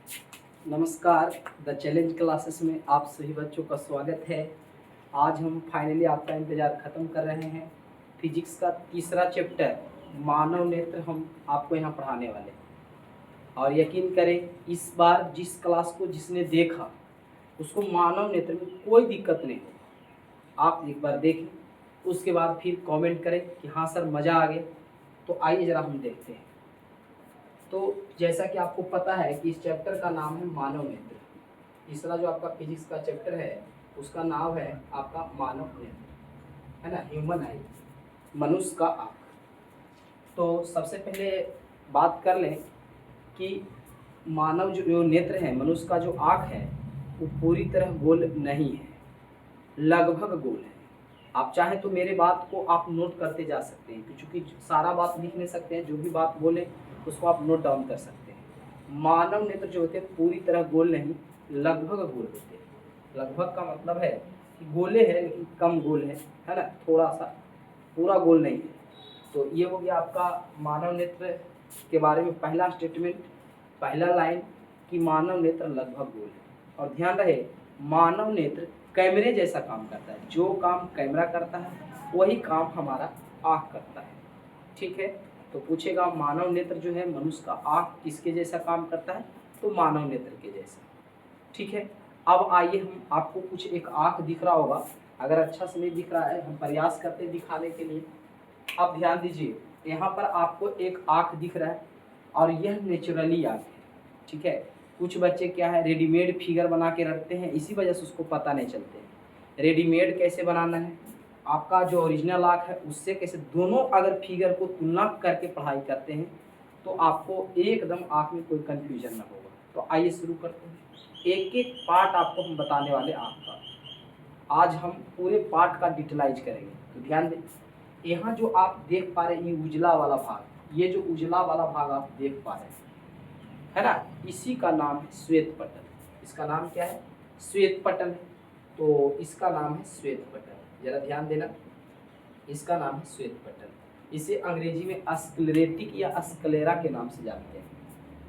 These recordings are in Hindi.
नमस्कार। द चैलेंज क्लासेस में आप सभी बच्चों का स्वागत है। आज हम फाइनली आपका इंतज़ार ख़त्म कर रहे हैं। फिजिक्स का तीसरा चैप्टर मानव नेत्र हम आपको यहाँ पढ़ाने वाले हैं। और यकीन करें, इस बार जिस क्लास को जिसने देखा उसको मानव नेत्र में कोई दिक्कत नहीं हो। आप एक बार देखें, उसके बाद फिर कमेंट करें कि हाँ सर मज़ा आ गया। तो आइए ज़रा हम देखते हैं। तो जैसा कि आपको पता है कि इस चैप्टर का नाम है मानव नेत्र। तीसरा जो आपका फिजिक्स का चैप्टर है उसका नाम है आपका मानव नेत्र, है ना, ह्यूमन आई, मनुष्य का आँख। तो सबसे पहले बात कर लें कि मानव जो नेत्र है, मनुष्य का जो आँख है वो पूरी तरह गोल नहीं है, लगभग गोल है। आप चाहें तो मेरे बात को आप नोट करते जा सकते हैं, क्योंकि सारा बात लिख नहीं सकते हैं, जो भी बात बोले उसको आप नोट डाउन कर सकते हैं। मानव नेत्र जो होते हैं पूरी तरह गोल नहीं, लगभग गोल होते हैं। लगभग का मतलब है कि गोले हैं लेकिन कम गोल है ना, थोड़ा सा, पूरा गोल नहीं है। तो ये हो गया आपका मानव नेत्र के बारे में पहला स्टेटमेंट, पहला लाइन कि मानव नेत्र लगभग गोल है। और ध्यान रहे, मानव नेत्र कैमरे जैसा काम करता है। जो काम कैमरा करता है वही काम हमारा आँख करता है। ठीक है, तो पूछेगा मानव नेत्र जो है, मनुष्य का आँख किसके जैसा काम करता है? तो मानव नेत्र के जैसा। ठीक है, अब आइए हम आपको कुछ एक आँख दिख रहा होगा, अगर अच्छा से नहीं दिख रहा है हम प्रयास करते हैं दिखाने के लिए। अब ध्यान दीजिए, यहाँ पर आपको एक आँख दिख रहा है और यह नेचुरली आँख है। ठीक है, कुछ बच्चे क्या है रेडीमेड फिगर बना के रखते हैं, इसी वजह से उसको पता नहीं चलते हैं रेडीमेड कैसे बनाना है, आपका जो ओरिजिनल आँख है उससे कैसे, दोनों अगर फिगर को तुलना करके पढ़ाई करते हैं तो आपको एकदम आँख में कोई कन्फ्यूजन ना होगा। तो आइए शुरू करते हैं। एक एक पार्ट आपको हम बताने वाले आँख का। आज हम पूरे पार्ट का डिटेलाइज करेंगे। तो ध्यान दें, यहाँ जो आप देख पा रहे हैं ये उजला वाला भाग, ये जो उजला वाला भाग आप देख पा रहे हैं, है ना, इसी का नाम है श्वेत पटल। इसका नाम क्या है? श्वेत पटल। तो इसका नाम है श्वेत पटल, जरा ध्यान देना, इसका नाम है श्वेत पटल। इसे अंग्रेजी में स्क्लेरेटिक या स्क्लेरा के नाम से जानते हैं।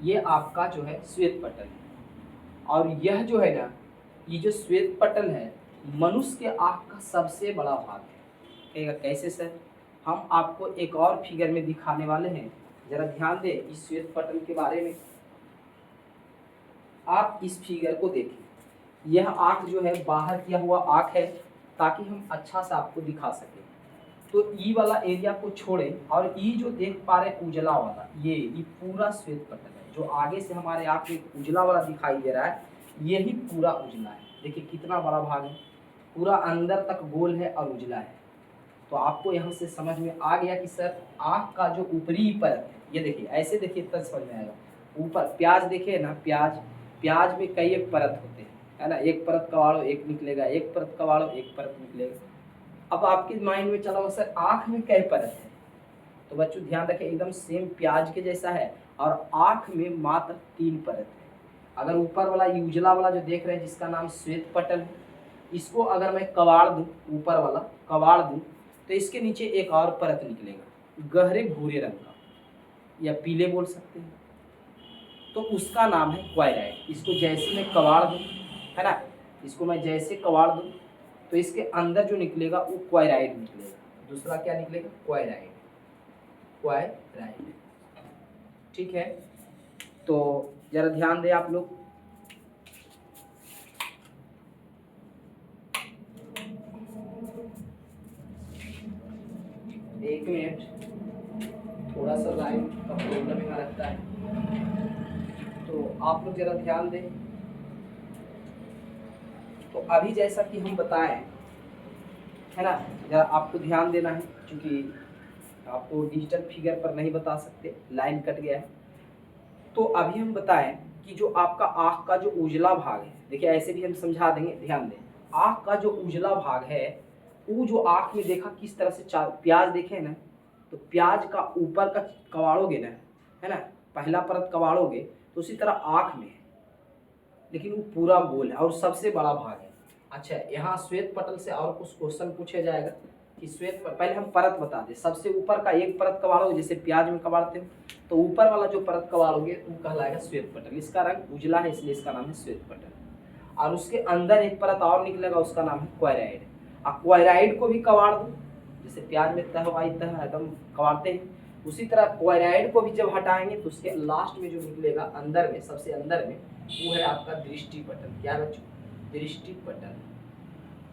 ये आपका जो है श्वेत पटल है। और यह जो है ना, ये जो श्वेत पटल है मनुष्य के आँख का सबसे बड़ा भाग है। कहेगा कैसे सर? हम आपको एक और फिगर में दिखाने वाले हैं, जरा ध्यान दें इस श्वेत पटल के बारे में। आप इस फिगर को देखें, यह आँख जो है बाहर किया हुआ आँख है, ताकि हम अच्छा से आपको दिखा सकें। तो ई वाला एरिया को छोड़ें और ई जो देख पा रहे उजला वाला, ये पूरा श्वेत पटल है। जो आगे से हमारे आँख में उजला वाला दिखाई दे रहा है, यही पूरा उजला है। देखिए कितना बड़ा भाग है, पूरा अंदर तक गोल है और उजला है। तो आपको यहाँ से समझ में आ गया कि सर आँख का जो ऊपरी परत है, ये देखिए, ऐसे देखिए तब समझ में आएगा। ऊपर प्याज देखिए ना, प्याज में कई एक परत होते हैं, है ना, एक परत कबाड़ो एक निकलेगा, एक परत कबाड़ो एक परत निकलेगा। अब आपके माइंड में चला सर आँख में कई परत है? तो बच्चों ध्यान रखें, एकदम सेम प्याज के जैसा है और आँख में मात्र 3 परत है। अगर ऊपर वाला ये उजला वाला जो देख रहे हैं जिसका नाम श्वेत पटल है, इसको अगर मैं कबाड़ दूँ, ऊपर वाला कबाड़ दूँ, तो इसके नीचे एक और परत निकलेगा गहरे भूरे रंग का, या पीले बोल सकते हैं। तो उसका नाम है क्वायराइड। इसको जैसे मैं कबाड़ दूँ, है ना, इसको मैं जैसे कबाड़ दूँ तो इसके अंदर जो निकलेगा वो क्वायराइड निकलेगा। दूसरा क्या निकलेगा? क्वायराइड। ठीक है, तो जरा ध्यान दें आप लोग। एक मिनट, थोड़ा सा लाइन का प्रॉब्लम यहाँ लगता है, तो आप लोग जरा ध्यान दें। तो अभी जैसा कि हम बताएं, है ना, जरा आपको ध्यान देना है, क्योंकि आपको डिजिटल फिगर पर नहीं बता सकते, लाइन कट गया है। तो अभी हम बताएं कि जो आपका आँख का जो उजला भाग है, देखिए ऐसे भी हम समझा देंगे, ध्यान दें। आँख का जो उजला भाग है, वो जो आँख में देखा किस तरह से प्याज देखे ना, तो प्याज का ऊपर का कबाड़ोगे ना, है ना, पहला परत कबाड़ोगे तो उसी तरह आँख में है, लेकिन वो पूरा गोल है और सबसे बड़ा भाग है। अच्छा, यहाँ श्वेत पटल से और कुछ क्वेश्चन पूछा जाएगा कि श्वेत पहले हम परत बता दें। सबसे ऊपर का एक परत कबाड़ो, जैसे प्याज में कबाड़ते हो, तो ऊपर वाला जो परत कबाड़ोगे वो कहलाएगा श्वेत पटल। इसका रंग उजला है इसलिए इसका नाम है श्वेत पटल। और उसके अंदर एक परत और निकलेगा उसका नाम है क्वायराइड। और क्वायराइड को भी कबाड़ दो, जैसे प्याज में तह वाई तह एकदम कबाड़ते हैं, उसी तरह क्वायराइड को भी जब हटाएंगे तो उसके लास्ट में जो निकलेगा अंदर में, सबसे अंदर में, वो है आपका दृष्टि पटल। क्या बच्चों? दृष्टि पटल।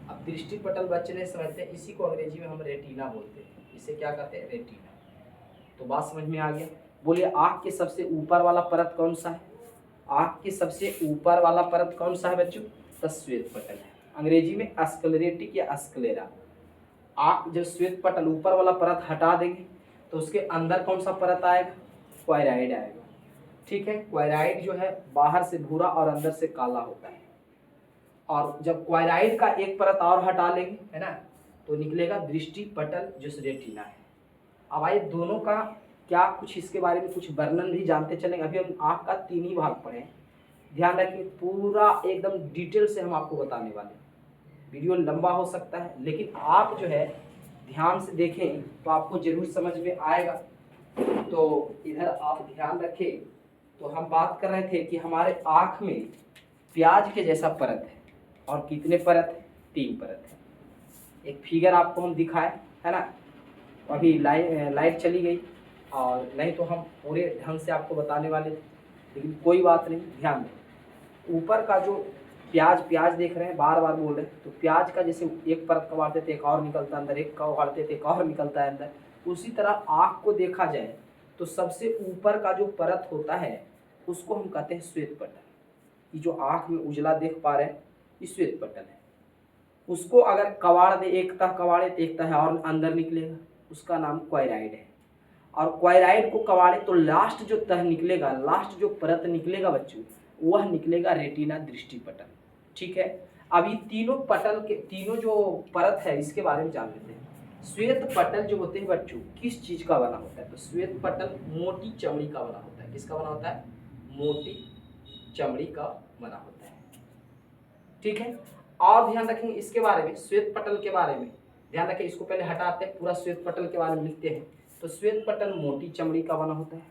अब दृष्टि पटल बच्चे नहीं समझते, इसी को अंग्रेजी में हम रेटिना बोलते हैं। इसे क्या कहते हैं? रेटिना। तो बात समझ में आ गया। बोलिए आँख के सबसे ऊपर वाला परत कौन सा है? आँख के सबसे ऊपर वाला परत कौन सा है बच्चों? तो श्वेत पटल है। अंग्रेजी में स्क्लेरेटिक या स्क्लेरा। आँख जब श्वेत पटल ऊपर वाला परत हटा देंगे तो उसके अंदर कौन सा परत आएगा? क्वायराइड आएगा। ठीक है, क्वायराइड जो है बाहर से भूरा और अंदर से काला होता है। और जब क्वायराइड का एक परत और हटा लेंगे, है ना, तो निकलेगा दृष्टि पटल जो रेटिना है। अब आइए दोनों का क्या कुछ इसके बारे में कुछ वर्णन भी जानते चलेंगे। अभी हम आँख का 3 ही भाग पढ़े हैं, ध्यान रखिए पूरा एकदम डिटेल से हम आपको बताने वाले हैं। वीडियो लंबा हो सकता है लेकिन आप जो है ध्यान से देखें तो आपको जरूर समझ में आएगा। तो इधर आप ध्यान रखें। तो हम बात कर रहे थे कि हमारे आँख में प्याज के जैसा परत है, और कितने परत है? 3 परत है। एक फिगर आपको हम दिखाए, है ना, अभी लाइट चली गई और नहीं तो हम पूरे ढंग से आपको बताने वाले थे, लेकिन कोई बात नहीं, ध्यान दें। ऊपर का जो प्याज देख रहे हैं, बार बार बोल रहे हैं, तो प्याज का जैसे एक परत कबाड़ते थे एक और निकलता अंदर, एक कबाड़ते थे एक और निकलता है अंदर, उसी तरह आँख को देखा जाए तो सबसे ऊपर का जो परत होता है उसको हम कहते हैं श्वेत पटल। ये जो आँख में उजला देख पा रहे हैं ये श्वेत पटल है। उसको अगर कबाड़ दे, एक तह कबाड़े तो एक तह और अंदर निकलेगा, उसका नाम क्वायराइड है। और क्वायराइड को कबाड़े तो लास्ट जो तह निकलेगा, लास्ट जो परत निकलेगा बच्चों, वह निकलेगा रेटिना, दृष्टि पटल। ठीक है, अभी तीनों पटल के तीनों जो परत है इसके बारे में जान लेते हैं। श्वेत पटल जो होते हैं बच्चों किस चीज का बना होता है? तो श्वेत पटल मोटी चमड़ी का बना होता है। किसका बना होता है? मोटी चमड़ी का बना होता है। ठीक है, और ध्यान रखेंगे इसके बारे में, श्वेत पटल के बारे में ध्यान रखें। इसको पहले हटाते हैं, पूरा श्वेत पटल के बारे में लिखते हैं। तो श्वेत पटल मोटी चमड़ी का बना होता है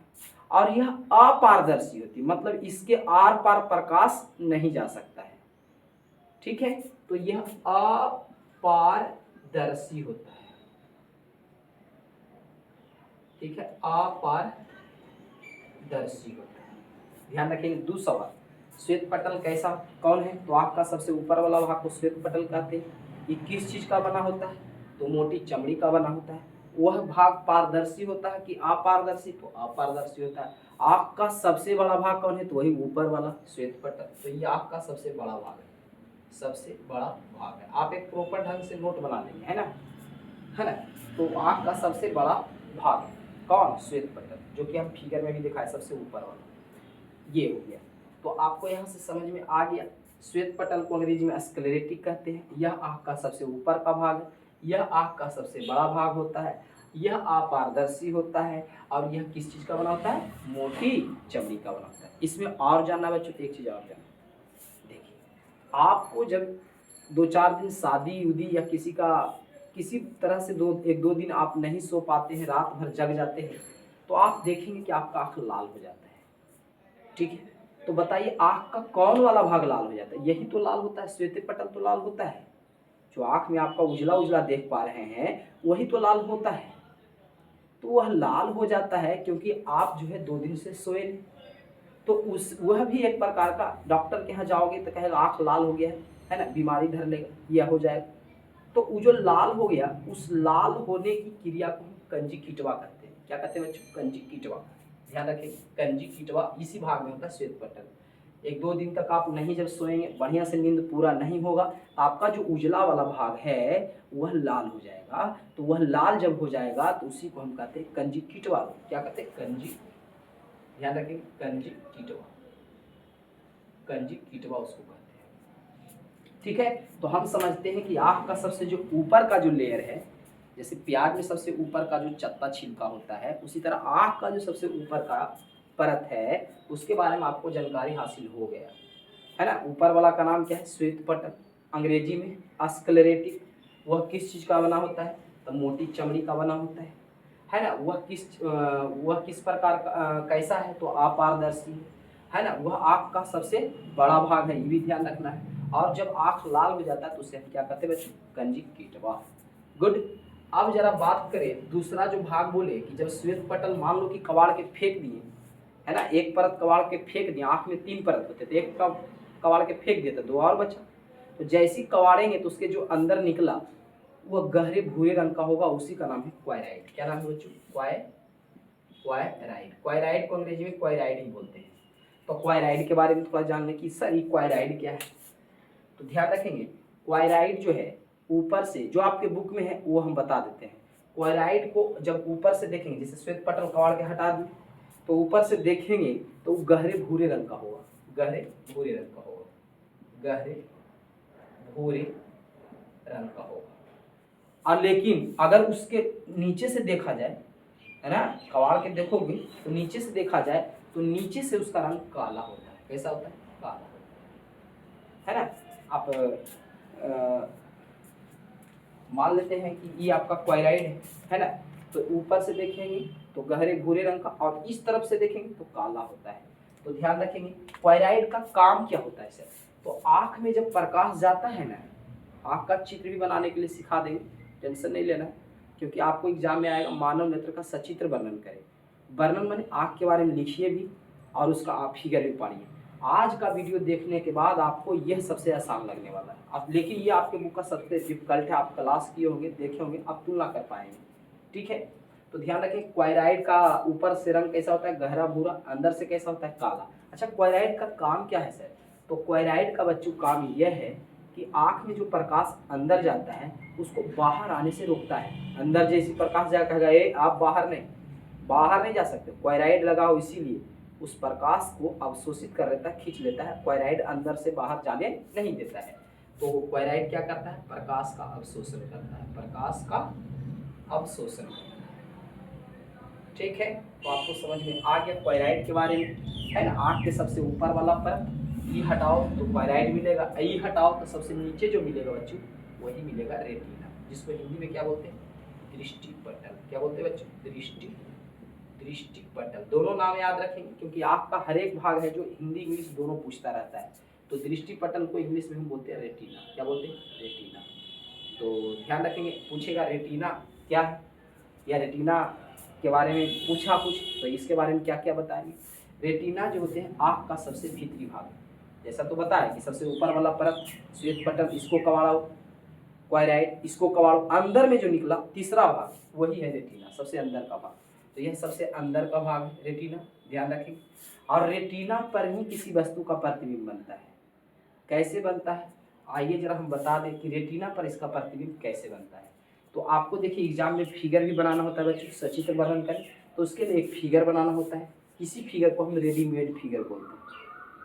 और यह अपारदर्शी होती है, मतलब इसके आर पार प्रकाश नहीं जा सकता है। ठीक है, तो यह अपारदर्शी होता है। ठीक है, अपारदर्शी होता है। ध्यान रखेंगे। दूसरा, श्वेत पटल कैसा कौन है? तो आँख का सबसे ऊपर वाला भाग को श्वेत पटल कहते हैं। ये किस चीज का बना होता है? तो मोटी चमड़ी का बना होता है। वह भाग पारदर्शी होता है कि अपारदर्शी? तो अपारदर्शी होता है। आँख का सबसे बड़ा भाग कौन है? तो वही ऊपर वाला श्वेत पटल। तो ये आँख का सबसे बड़ा भाग है, सबसे बड़ा भाग है। आप एक प्रॉपर ढंग से नोट बना लेंगे, है ना, है ना। तो आँख का सबसे बड़ा भाग है कौन? श्वेत पटल, जो कि हम फिगर में भी दिखाए सबसे ऊपर वाला, ये हो गया। तो आपको यहाँ से समझ में आ गया, श्वेत पटल को अंग्रेजी में स्क्लेरेटिक कहते हैं। यह आँख का सबसे ऊपर का भाग है, यह आँख का सबसे बड़ा भाग होता है, यह अपारदर्शी होता है और यह किस चीज़ का बना होता है? मोटी चमड़ी का बना होता है। इसमें और जानना बच्चों, तो एक चीज़ और जानना, देखिए आपको जब 2-4 दिन शादी उदी या किसी तरह से एक दो दिन आप नहीं सो पाते हैं, रात भर जग जाते हैं, तो आप देखेंगे कि आपका आँख लाल हो जाता है। ठीक है, तो बताइए आँख का कौन वाला भाग लाल हो जाता है? यही तो लाल होता है, श्वेत पटल तो लाल होता है। जो आँख में आपका उजला उजला देख पा रहे हैं वही तो लाल होता है। तो वह लाल हो जाता है क्योंकि आप जो है 2 दिन से सोए नहीं। तो वह भी एक प्रकार का, डॉक्टर के यहाँ जाओगे तो कहेगा आँख लाल हो गया है ना, बीमारी धर लेगा, यह हो जाएगा। तो वो जो लाल हो गया, उस लाल होने की क्रिया को हम कंजक्टिवा कहते हैं। क्या कहते हैं बच्चों? कंजक्टिवा। ध्यान रखें, कंजक्टिवा इसी भाग में होता है श्वेत पटल। 1-2 दिन तक आप नहीं जब सोएंगे, बढ़िया से नींद पूरा नहीं होगा, आपका जो उजला वाला भाग है वह लाल हो जाएगा। तो वह लाल जब हो जाएगा तो उसी को हम कहते हैं कंजक्टिवा। क्या कहते हैं? ध्यान रखें, कंजक्टिवा, कंजक्टिवा उसको कहते हैं। ठीक है, तो हम समझते हैं कि आँख का सबसे जो ऊपर का जो लेयर है, जैसे प्याज में सबसे ऊपर का जो चत्ता छिलका होता है, उसी तरह आँख का जो सबसे ऊपर का परत है उसके बारे में आपको जानकारी हासिल हो गया, है ना। ऊपर वाला का नाम क्या है? श्वेत पटल, अंग्रेजी में स्क्लेरेटिक। वह किस चीज़ का बना होता है? तो मोटी चमड़ी का बना होता है है ना, वह किस प्रकार का कैसा है, तो अपारदर्शी है ना। वह आँख का सबसे बड़ा भाग है, ये भी ध्यान रखना है। और जब आँख लाल हो जाता है तो उसे हम क्या कहते हैं बच्चों, कंजक्टिवा। गुड। अब जरा बात करें दूसरा जो भाग बोले कि जब श्वेत पटल मान लो कि कबाड़ के फेंक दिए, है ना, एक परत कबाड़ के फेंक दिया, आँख में 3 परत होते थे, एक कबाड़ के फेंक दिया तो 2 और बचा। तो जैसे ही कबाड़ेंगे तो उसके जो अंदर निकला वह गहरे भूरे रंग का होगा, उसी का नाम है क्वायराइड। क्या नाम है बच्चों, क्वायराइड। क्वायराइड को अंग्रेजी में क्वायराइड ही बोलते हैं। तो क्वायराइड के बारे में थोड़ा जानने की, सर ये क्वायराइड क्या है, तो ध्यान रखेंगे क्वायराइड जो है ऊपर से, जो आपके बुक में है वो हम बता देते हैं। क्वायराइड को जब ऊपर से देखेंगे, जैसे श्वेत पटल कबाड़ के हटा दी तो ऊपर से देखेंगे तो गहरे भूरे रंग का होगा, गहरे भूरे रंग का होगा, गहरे भूरे रंग का होगा। और लेकिन अगर उसके नीचे से देखा जाए, है ना, कबाड़ के देखोगे तो नीचे से देखा जाए तो नीचे से उसका रंग काला होता है। कैसा होता है, काला होता है ना। आप मान लेते हैं कि ये आपका क्वायराइड है ना, तो ऊपर से देखेंगे तो गहरे भूरे रंग का, और इस तरफ से देखेंगे तो काला होता है। तो ध्यान रखेंगे क्वायराइड का काम क्या होता है सर, तो आँख में जब प्रकाश जाता है ना, आँख का चित्र भी बनाने के लिए सिखा देंगे, टेंशन नहीं लेना, क्योंकि आपको एग्जाम में आएगा मानव नेत्र का सचित्र वर्णन करें। वर्णन माने आँख के बारे में लिखिए भी और उसका आप फिगर भी पढ़िए। आज का वीडियो देखने के बाद आपको यह सबसे आसान लगने वाला है। अब लेकिन ये आपके बुक का सबसे डिफिकल्ट है, आप क्लास किए होंगे, देखे होंगे, आप तुलना कर पाएंगे, ठीक है। तो ध्यान रखें क्वायराइड का ऊपर से रंग कैसा होता है, गहरा भूरा, अंदर से कैसा होता है, काला। अच्छा क्वायराइड का काम क्या है सर, तो क्वायराइड का बच्चों काम यह है कि आँख में जो प्रकाश अंदर जाता है उसको बाहर आने से रोकता है। अंदर जैसे प्रकाश जाकर गए, आप बाहर नहीं जा सकते, क्वायराइड लगा हो इसीलिए उस प्रकाश को अवशोषित कर लेता है, खींच लेता है, क्वायराइड अंदर से बाहर जाने नहीं देता है। तो क्वायराइड क्या करता है, प्रकाश का अवशोषण करता है, प्रकाश का अवशोषण करता है, ठीक है। तो आपको समझ में आ गया क्वायराइड के बारे में, है ना। आँख के सबसे ऊपर वाला परत ई हटाओ तो क्वायराइड मिलेगा, ई हटाओ तो सबसे नीचे जो मिलेगा बच्चों वही मिलेगा रेटिना, जिसको हिंदी में क्या बोलते हैं, दृष्टि पटल। क्या बोलते हैं बच्चों, दृष्टि पटल। दोनों नाम याद रखेंगे क्योंकि आपका हर एक भाग है जो हिंदी इंग्लिश दोनों पूछता रहता है। तो दृष्टि पटल को इंग्लिश में हम बोलते हैं रेटिना। क्या बोलते हैं, रेटिना। तो ध्यान रखेंगे, पूछेगा रेटिना क्या है या रेटिना के बारे में पूछा कुछ तो इसके बारे में क्या क्या बताएंगे। रेटिना जो होते हैं आँख का सबसे भीतरी भाग, जैसा तो बताया कि सबसे ऊपर वाला परत श्वेत पटल, इसको कबाड़ो क्वायराइड, इसको कबाड़ो, अंदर में जो निकला तीसरा भाग वही है रेटिना, सबसे अंदर का भाग। तो यह सबसे अंदर का भाग है रेटिना, ध्यान रखें। और रेटिना पर ही किसी वस्तु का प्रतिबिंब बनता है। कैसे बनता है, आइए जरा हम बता दें कि रेटिना पर इसका प्रतिबिंब कैसे बनता है। तो आपको देखिए एग्जाम में फिगर भी बनाना होता है बच्चों, सचित्र वर्णन करें तो उसके लिए एक फिगर बनाना होता है। किसी फिगर को हम रेडीमेड फिगर बोलते हैं।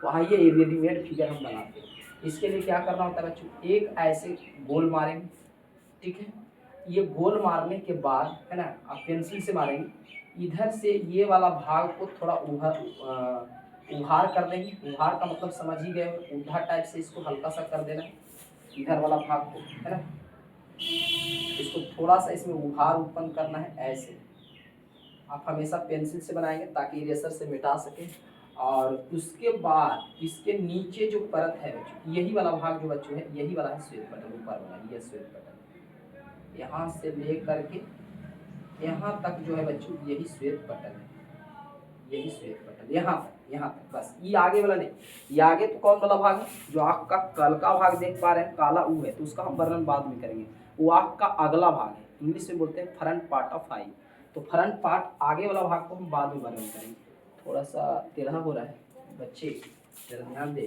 तो आइए ये रेडीमेड फिगर हम बनाते हैं। इसके लिए क्या करना होता है बच्चों, एक ऐसे गोल मारेंगे, ठीक है। ये गोल मारने के बाद, है ना, आप पेंसिल से मारेंगे, इधर से ये वाला भाग को थोड़ा उभार कर देंगे। उभार का मतलब समझ ही गए, उभार टाइप से इसको हल्का सा कर देना है इधर वाला भाग को, है ना, इसको थोड़ा सा इसमें उभार उत्पन्न करना है ऐसे। आप हमेशा पेंसिल से बनाएंगे ताकि इरेजर से मिटा सके। और उसके बाद इसके नीचे जो परत है बच्चों, यही वाला भाग जो बच्चों है, यही वाला है श्वेत पटल, ऊपर वाला ये श्वेत पटल, यहाँ से ले करके यहाँ तक जो है बच्चों यही श्वेत पटल है, यही श्वेत पटल यहाँ तक बस। ये आगे वाला नहीं, ये आगे तो कौन वाला भाग है, जो आँख का कल का भाग देख पा रहे हैं काला ऊ है, तो उसका हम वर्णन बाद में करेंगे। वो आँख का अगला भाग है, इंग्लिश में बोलते हैं फ्रंट पार्ट ऑफ आई। तो फ्रंट पार्ट आगे वाला भाग को हम बाद में वर्णन करेंगे। थोड़ा सा टेढ़ा हो रहा है बच्चे, जरा ध्यान दें।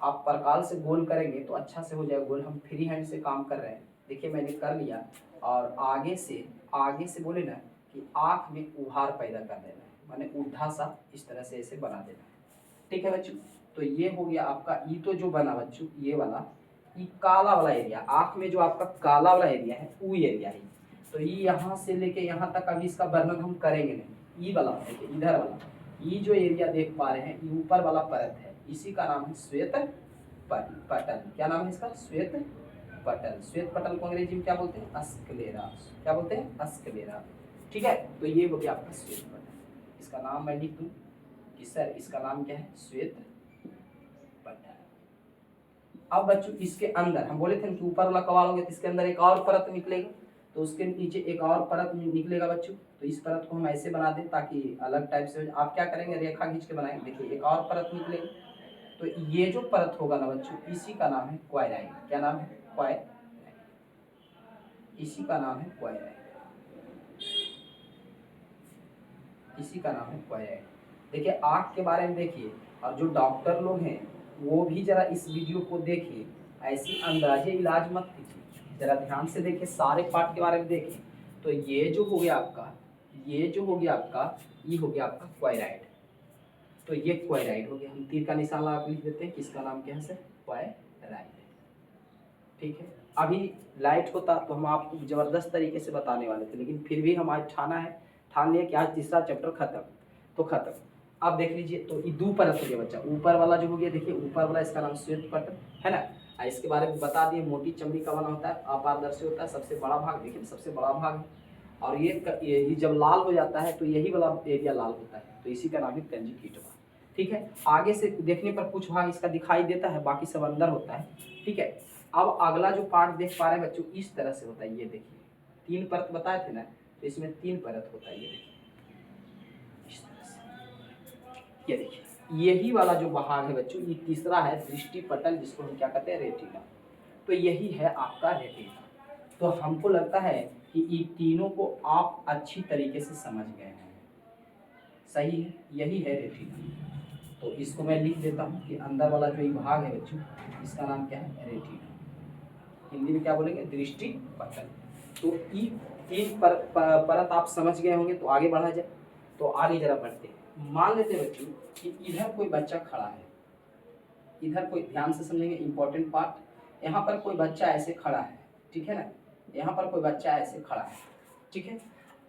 आप परकाल से गोल करेंगे तो अच्छा से हो जाएगा गोल। हम फ्री हैंड से काम कर रहे हैं, देखिए मैंने कर लिया। और आगे से बोले ना कि आँख में उभार पैदा कर देना है, माने उल्टा सा इस तरह से ऐसे बना देना है, ठीक है बच्चों। तो ये हो गया आपका, ये तो जो बना बच्चों ये वाला, ये काला वाला एरिया, आँख में जो आपका काला वाला एरिया है वो एरिया है। तो ये यहाँ से लेके यहाँ तक अभी इसका वर्णन हम करेंगे नहीं। ये वाला देखिए, इधर वाला ये जो एरिया देख पा रहे हैं, ये ऊपर वाला परत है, इसी का नाम है श्वेत पटल। क्या नाम है इसका, श्वेत पटल। श्वेत पटल को अंग्रेजी में क्या बोलते हैं, अस्क्लेरा। क्या बोलते हैं, अस्क्लेरा। ठीक है। तो ये हो गया आपका श्वेत पटल। इसका नाम मैं लिख दूं कि सर इसका नाम क्या है, श्वेत पटल। अब बच्चों इसके अंदर हम बोले थे कि ऊपर वाला कवाल हो गया, तो इसके अंदर एक और परत निकलेगा, तो उसके नीचे एक और परत निकलेगा बच्चों। तो इस परत को हम ऐसे बना दें ताकि अलग टाइप से आप क्या करेंगे, रेखा खींच के बनाएंगे। देखिए एक और परत निकलेगी, तो ये जो परत होगा ना बच्चों, इसी का नाम है क्वाइराइड। क्या नाम है, क्वाइराइड। इसी का नाम है क्वाइराइड, इसी का नाम है क्वाइराइड। देखिए आँख के बारे में देखिए, और जो डॉक्टर लोग हैं वो भी जरा इस वीडियो को देखिए, ऐसी अंदाजे इलाज मत कीजिए, जरा ध्यान से देखिए, सारे पार्ट के बारे में देखिए। तो ये जो हो गया आपका, ये जो हो गया आपका, ये हो गया आपका क्वाइराइड। तो ये क्वाइराइड हो गया। हम तीर का निशान लगा के लिख देते हैं कि इसका नाम क्या है सर, क्वाइराइड। ठीक है। अभी लाइट होता तो हम आपको जबरदस्त तरीके से बताने वाले थे, लेकिन फिर भी हम आज ठान लिया कि आज तीसरा चैप्टर खत्म, तो खत्म। अब देख लीजिए, तो ये दो परत हो गया बच्चा। ऊपर वाला जो हो गया, देखिए ऊपर वाला इसका नाम श्वेत पटल है ना। इसके बारे में बता दिए, मोटी चमड़ी का बना होता है, अपारदर्शी होता है, सबसे बड़ा भाग देखिए, सबसे बड़ा भाग है। और ये जब लाल हो जाता है तो यही वाला एरिया लाल होता है, तो इसी का नाम है कंजुगेटिवा। ठीक है। आगे से देखने पर कुछ भाग इसका दिखाई देता है, बाकी सब अंदर होता है। ठीक है। अब अगला जो पार्ट देख पा रहे हैं बच्चों, इस तरह से होता है। ये देखिए 3 परत बताए थे ना, तो इसमें 3 परत होता है। ये देखिए इस तरह से, ये देखिए यही वाला जो भाग है बच्चों, ये तीसरा है दृष्टि पटल, जिसको हम क्या कहते हैं, रेटिना। तो यही है आपका रेटिना। तो हमको लगता है कि ये तीनों को आप अच्छी तरीके से समझ गए हैं। सही है, यही है रेटिना। तो इसको मैं लिख देता हूँ कि अंदर वाला जो ये भाग है बच्चों, इसका नाम क्या है, रेटिना। हिंदी में क्या बोलेंगे, दृष्टि पटल। तो ये 3 परत आप समझ गए होंगे। तो आगे बढ़ा जाए, तो आगे जरा बढ़ते हैं। मान लेते हैं बच्चों कि इधर कोई बच्चा खड़ा है, इधर कोई, ध्यान से समझेंगे इंपॉर्टेंट पार्ट। यहाँ पर कोई बच्चा ऐसे खड़ा है, ठीक है ना, यहाँ पर कोई बच्चा ऐसे खड़ा है, ठीक है।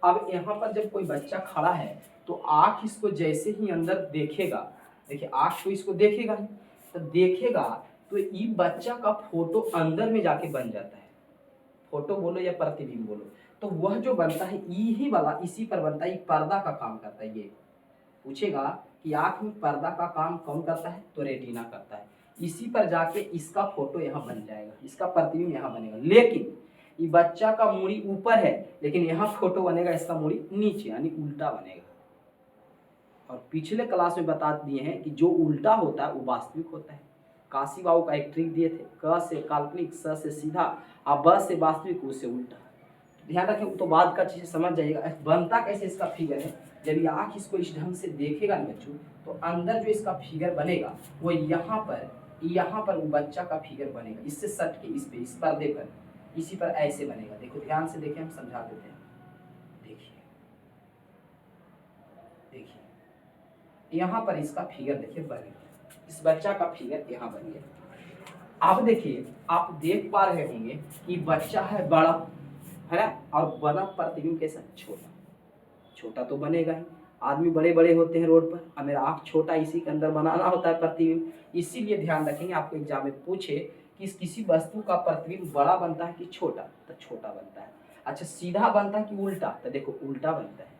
अब यहाँ पर जब कोई बच्चा खड़ा है, तो आँख इसको जैसे ही अंदर देखेगा, देखिए आँख तो इसको देखेगा ही, तो देखेगा तो ये बच्चा का फोटो अंदर में जाके बन जाता है। फोटो बोलो या प्रतिबिंब बोलो, तो वह जो बनता है यही वाला इसी पर बनता है। ये पर्दा का काम करता है। ये पूछेगा कि आँख में पर्दा का काम कौन करता है, तो रेटिना करता है। इसी पर जाके इसका फोटो यहाँ बन जाएगा, इसका प्रतिबिंब यहाँ बनेगा। लेकिन ये बच्चा का मुड़ी ऊपर है, लेकिन यहाँ फोटो बनेगा इसका मुड़ी नीचे, यानी उल्टा बनेगा। और पिछले क्लास में बता दिए हैं कि जो उल्टा होता है वो वास्तविक होता है। काशी बाबू का एक ट्रिक दिए थे, क से काल्पनिक, स से सीधा, और ब से वास्तविक, उ से उल्टा। ध्यान रखें, तो बाद का चीज़ समझ जाइएगा। बनता कैसे इसका फिगर है, जब ये आँख इसको इस ढंग से देखेगा ना बच्चों, तो अंदर जो इसका फिगर बनेगा वो यहाँ पर वो बच्चा का फिगर बनेगा। इससे सट के इस पर्दे पर, इसी पर ऐसे बनेगा। देखो ध्यान से देखें, हम समझा देते हैं। देखिए यहाँ पर इसका फिगर देखिए बन गया, इस बच्चा का फिगर यहाँ बन गया। अब देखिए, आप देख पा रहे होंगे कि बच्चा है बड़ा, है ना, और बना प्रतिबिंब कैसा, छोटा। छोटा तो बनेगा ही, आदमी बड़े बड़े होते हैं रोड पर, और मेरा आँख छोटा, इसी के अंदर बनाना होता है प्रतिबिंब। इसीलिए ध्यान रखेंगे, आपको एग्जाम में पूछे कि किसी वस्तु का प्रतिबिंब बड़ा बनता है कि छोटा, तो छोटा बनता है। अच्छा, सीधा बनता है कि उल्टा, तो देखो उल्टा बनता है।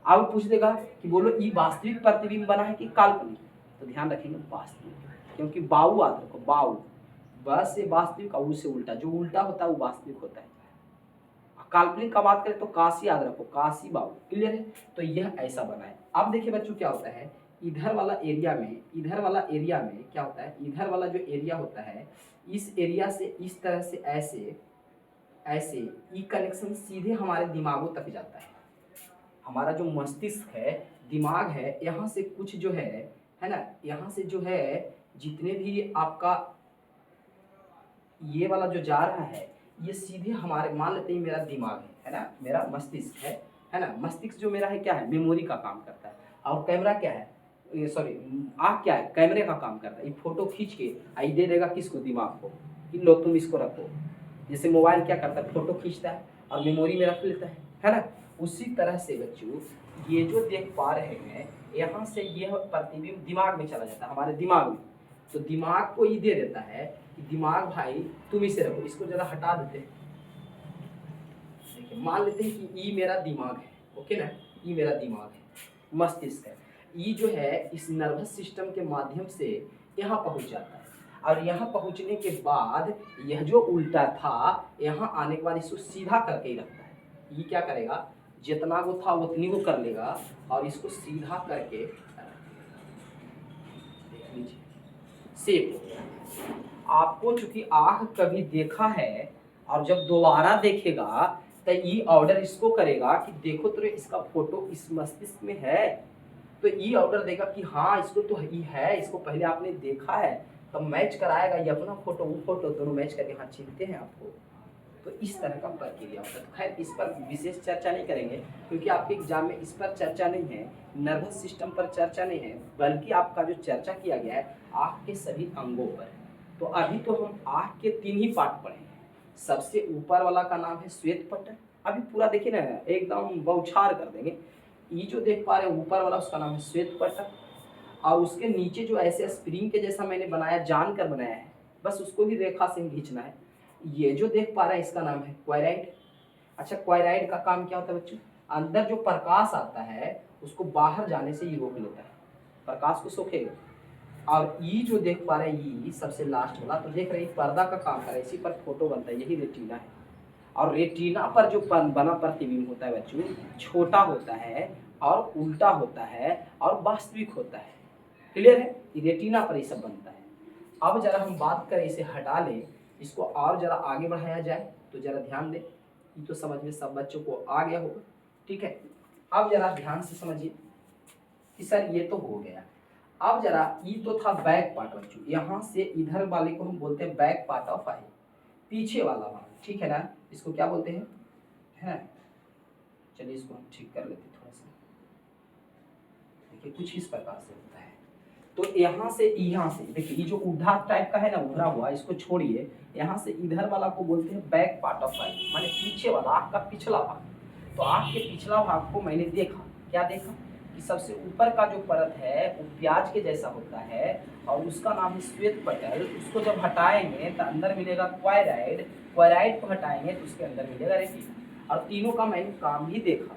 अब पूछ देगा कि बोलो ये वास्तविक प्रतिबिंब बना है कि काल्पनिक, तो ध्यान रखेंगे वास्तविक, क्योंकि बाऊ याद रखो, बाऊ, ब से वास्तविक और उ से उल्टा, जो उल्टा होता है वो वास्तविक होता है। काल्पनिक का बात करें तो काशी याद रखो, काशी बाऊ। क्लियर है। तो यह ऐसा बना है। अब देखिए बच्चों क्या होता है, इधर वाला एरिया में क्या होता है, इधर वाला जो एरिया होता है, इस एरिया से इस तरह से ऐसे ई कनेक्शन सीधे हमारे दिमागों तक जाता है। हमारा जो मस्तिष्क है, दिमाग है, यहाँ से कुछ जो है ना, यहाँ से जो है जितने भी आपका ये वाला जो जा रहा है, ये सीधे हमारे, मान लेते हैं मेरा दिमाग है ना, मेरा मस्तिष्क है ना। मस्तिष्क जो मेरा है क्या है, मेमोरी का काम करता है। और कैमरा क्या है, आँख क्या है, कैमरे का काम करता है। ये फोटो खींच के आई दे देगा किसको, दिमाग को, कि लो तुम इसको रखो। जैसे मोबाइल क्या करता है, फोटो खींचता है और मेमोरी में रख लेता है ना। उसी तरह से बच्चों ये जो देख पा रहे हैं, यहाँ से यह प्रतिबिंब दिमाग में चला जाता है, हमारे दिमाग में। तो दिमाग को ये दे देता है कि दिमाग भाई तुम इसे रखो। इसको जरा हटा देते हैं। देखिए मान लेते हैं कि ये मेरा दिमाग है, ओके ना, ये मेरा दिमाग है, मस्तिष्क है। ये जो है इस नर्वस सिस्टम के माध्यम से यहाँ पहुँच जाता है, और यहाँ पहुँचने के बाद यह जो उल्टा था यहाँ आने के बाद इसको सीधा करके ही रखता है। ये क्या करेगा, जितना वो था उतनी वो कर लेगा और इसको सीधा करके देख लीजिए सेफ हो गया। आपको चूंकि आँख कभी देखा है और जब दोबारा देखेगा तो ये ऑर्डर इसको करेगा कि देखो तो इसका फोटो इस मस्तिष्क में है, तो ये ऑर्डर देगा कि हाँ इसको तो ये है, इसको पहले आपने देखा है, तब मैच कराएगा ये अपना फोटो वो फोटो दोनों मैच करके हाँ चिन्हते हैं आपको। तो इस तरह का प्रक्रिया होता है। खैर इस पर विशेष चर्चा नहीं करेंगे क्योंकि आपके एग्जाम में इस पर चर्चा नहीं है, नर्वस सिस्टम पर चर्चा नहीं है, बल्कि आपका जो चर्चा किया गया है आँख के सभी अंगों पर है। तो अभी तो हम आँख के 3 ही पार्ट पढ़े हैं। सबसे ऊपर वाला का नाम है श्वेत पटल। अभी पूरा देखिए ना, एकदम बौछार कर देंगे। ये जो देख पा रहे हैं ऊपर वाला उसका नाम है श्वेत पटल, और उसके नीचे जो ऐसे स्प्रिंग के जैसा मैंने बनाया, जानकर बनाया है, बस उसको भी रेखा से खींचना है। ये जो देख पा रहे हैं इसका नाम है क्वायराइड। अच्छा, क्वायराइड का काम क्या होता है बच्चों, अंदर जो प्रकाश आता है उसको बाहर जाने से ये रोक लेता है, प्रकाश को सोखेगा। और ये जो देख पा रहे हैं ये सबसे लास्ट वाला, तो देख रहे हैं पर्दा का काम कर रहा है, इसी पर फोटो बनता है, यही रेटिना है। और रेटिना पर जो बना प्रतिबिंब होता है बच्चों, छोटा होता है और उल्टा होता है और वास्तविक होता है। क्लियर है, रेटिना पर ये सब बनता है। अब जरा हम बात करें, इसे हटा लें, इसको और जरा आगे बढ़ाया जाए, तो जरा ध्यान दें। ये तो समझ में सब बच्चों को आ गया होगा, ठीक है। अब जरा ध्यान से समझिए कि सर ये तो हो गया। अब जरा ये तो था बैक पार्ट बच्चों, यहाँ से इधर वाले को हम बोलते हैं बैक पार्ट ऑफ आई, पीछे वाला भाग, ठीक है ना, इसको क्या बोलते हैं, है। चलिए इसको हम ठीक कर लेते हैं थोड़ा सा। देखिए कुछ इस प्रकार से होता है। तो यहाँ से देखिए ये जो उद्धा टाइप का है ना, उभरा हुआ, इसको छोड़िए, यहाँ से इधर वाला को बोलते हैं बैक पार्ट ऑफ आई, माने पीछे वाला, आँख का पिछला भाग। तो आँख के पिछला भाग को मैंने देखा, क्या देखा कि सबसे ऊपर का जो परत है वो प्याज के जैसा होता है और उसका नाम है श्वेत पटल। उसको जब हटाएंगे तो अंदर मिलेगा क्वायराइड, क्वायराइड को हटाएंगे तो उसके अंदर मिलेगा रेटिना। और तीनों का मैंने काम भी देखा।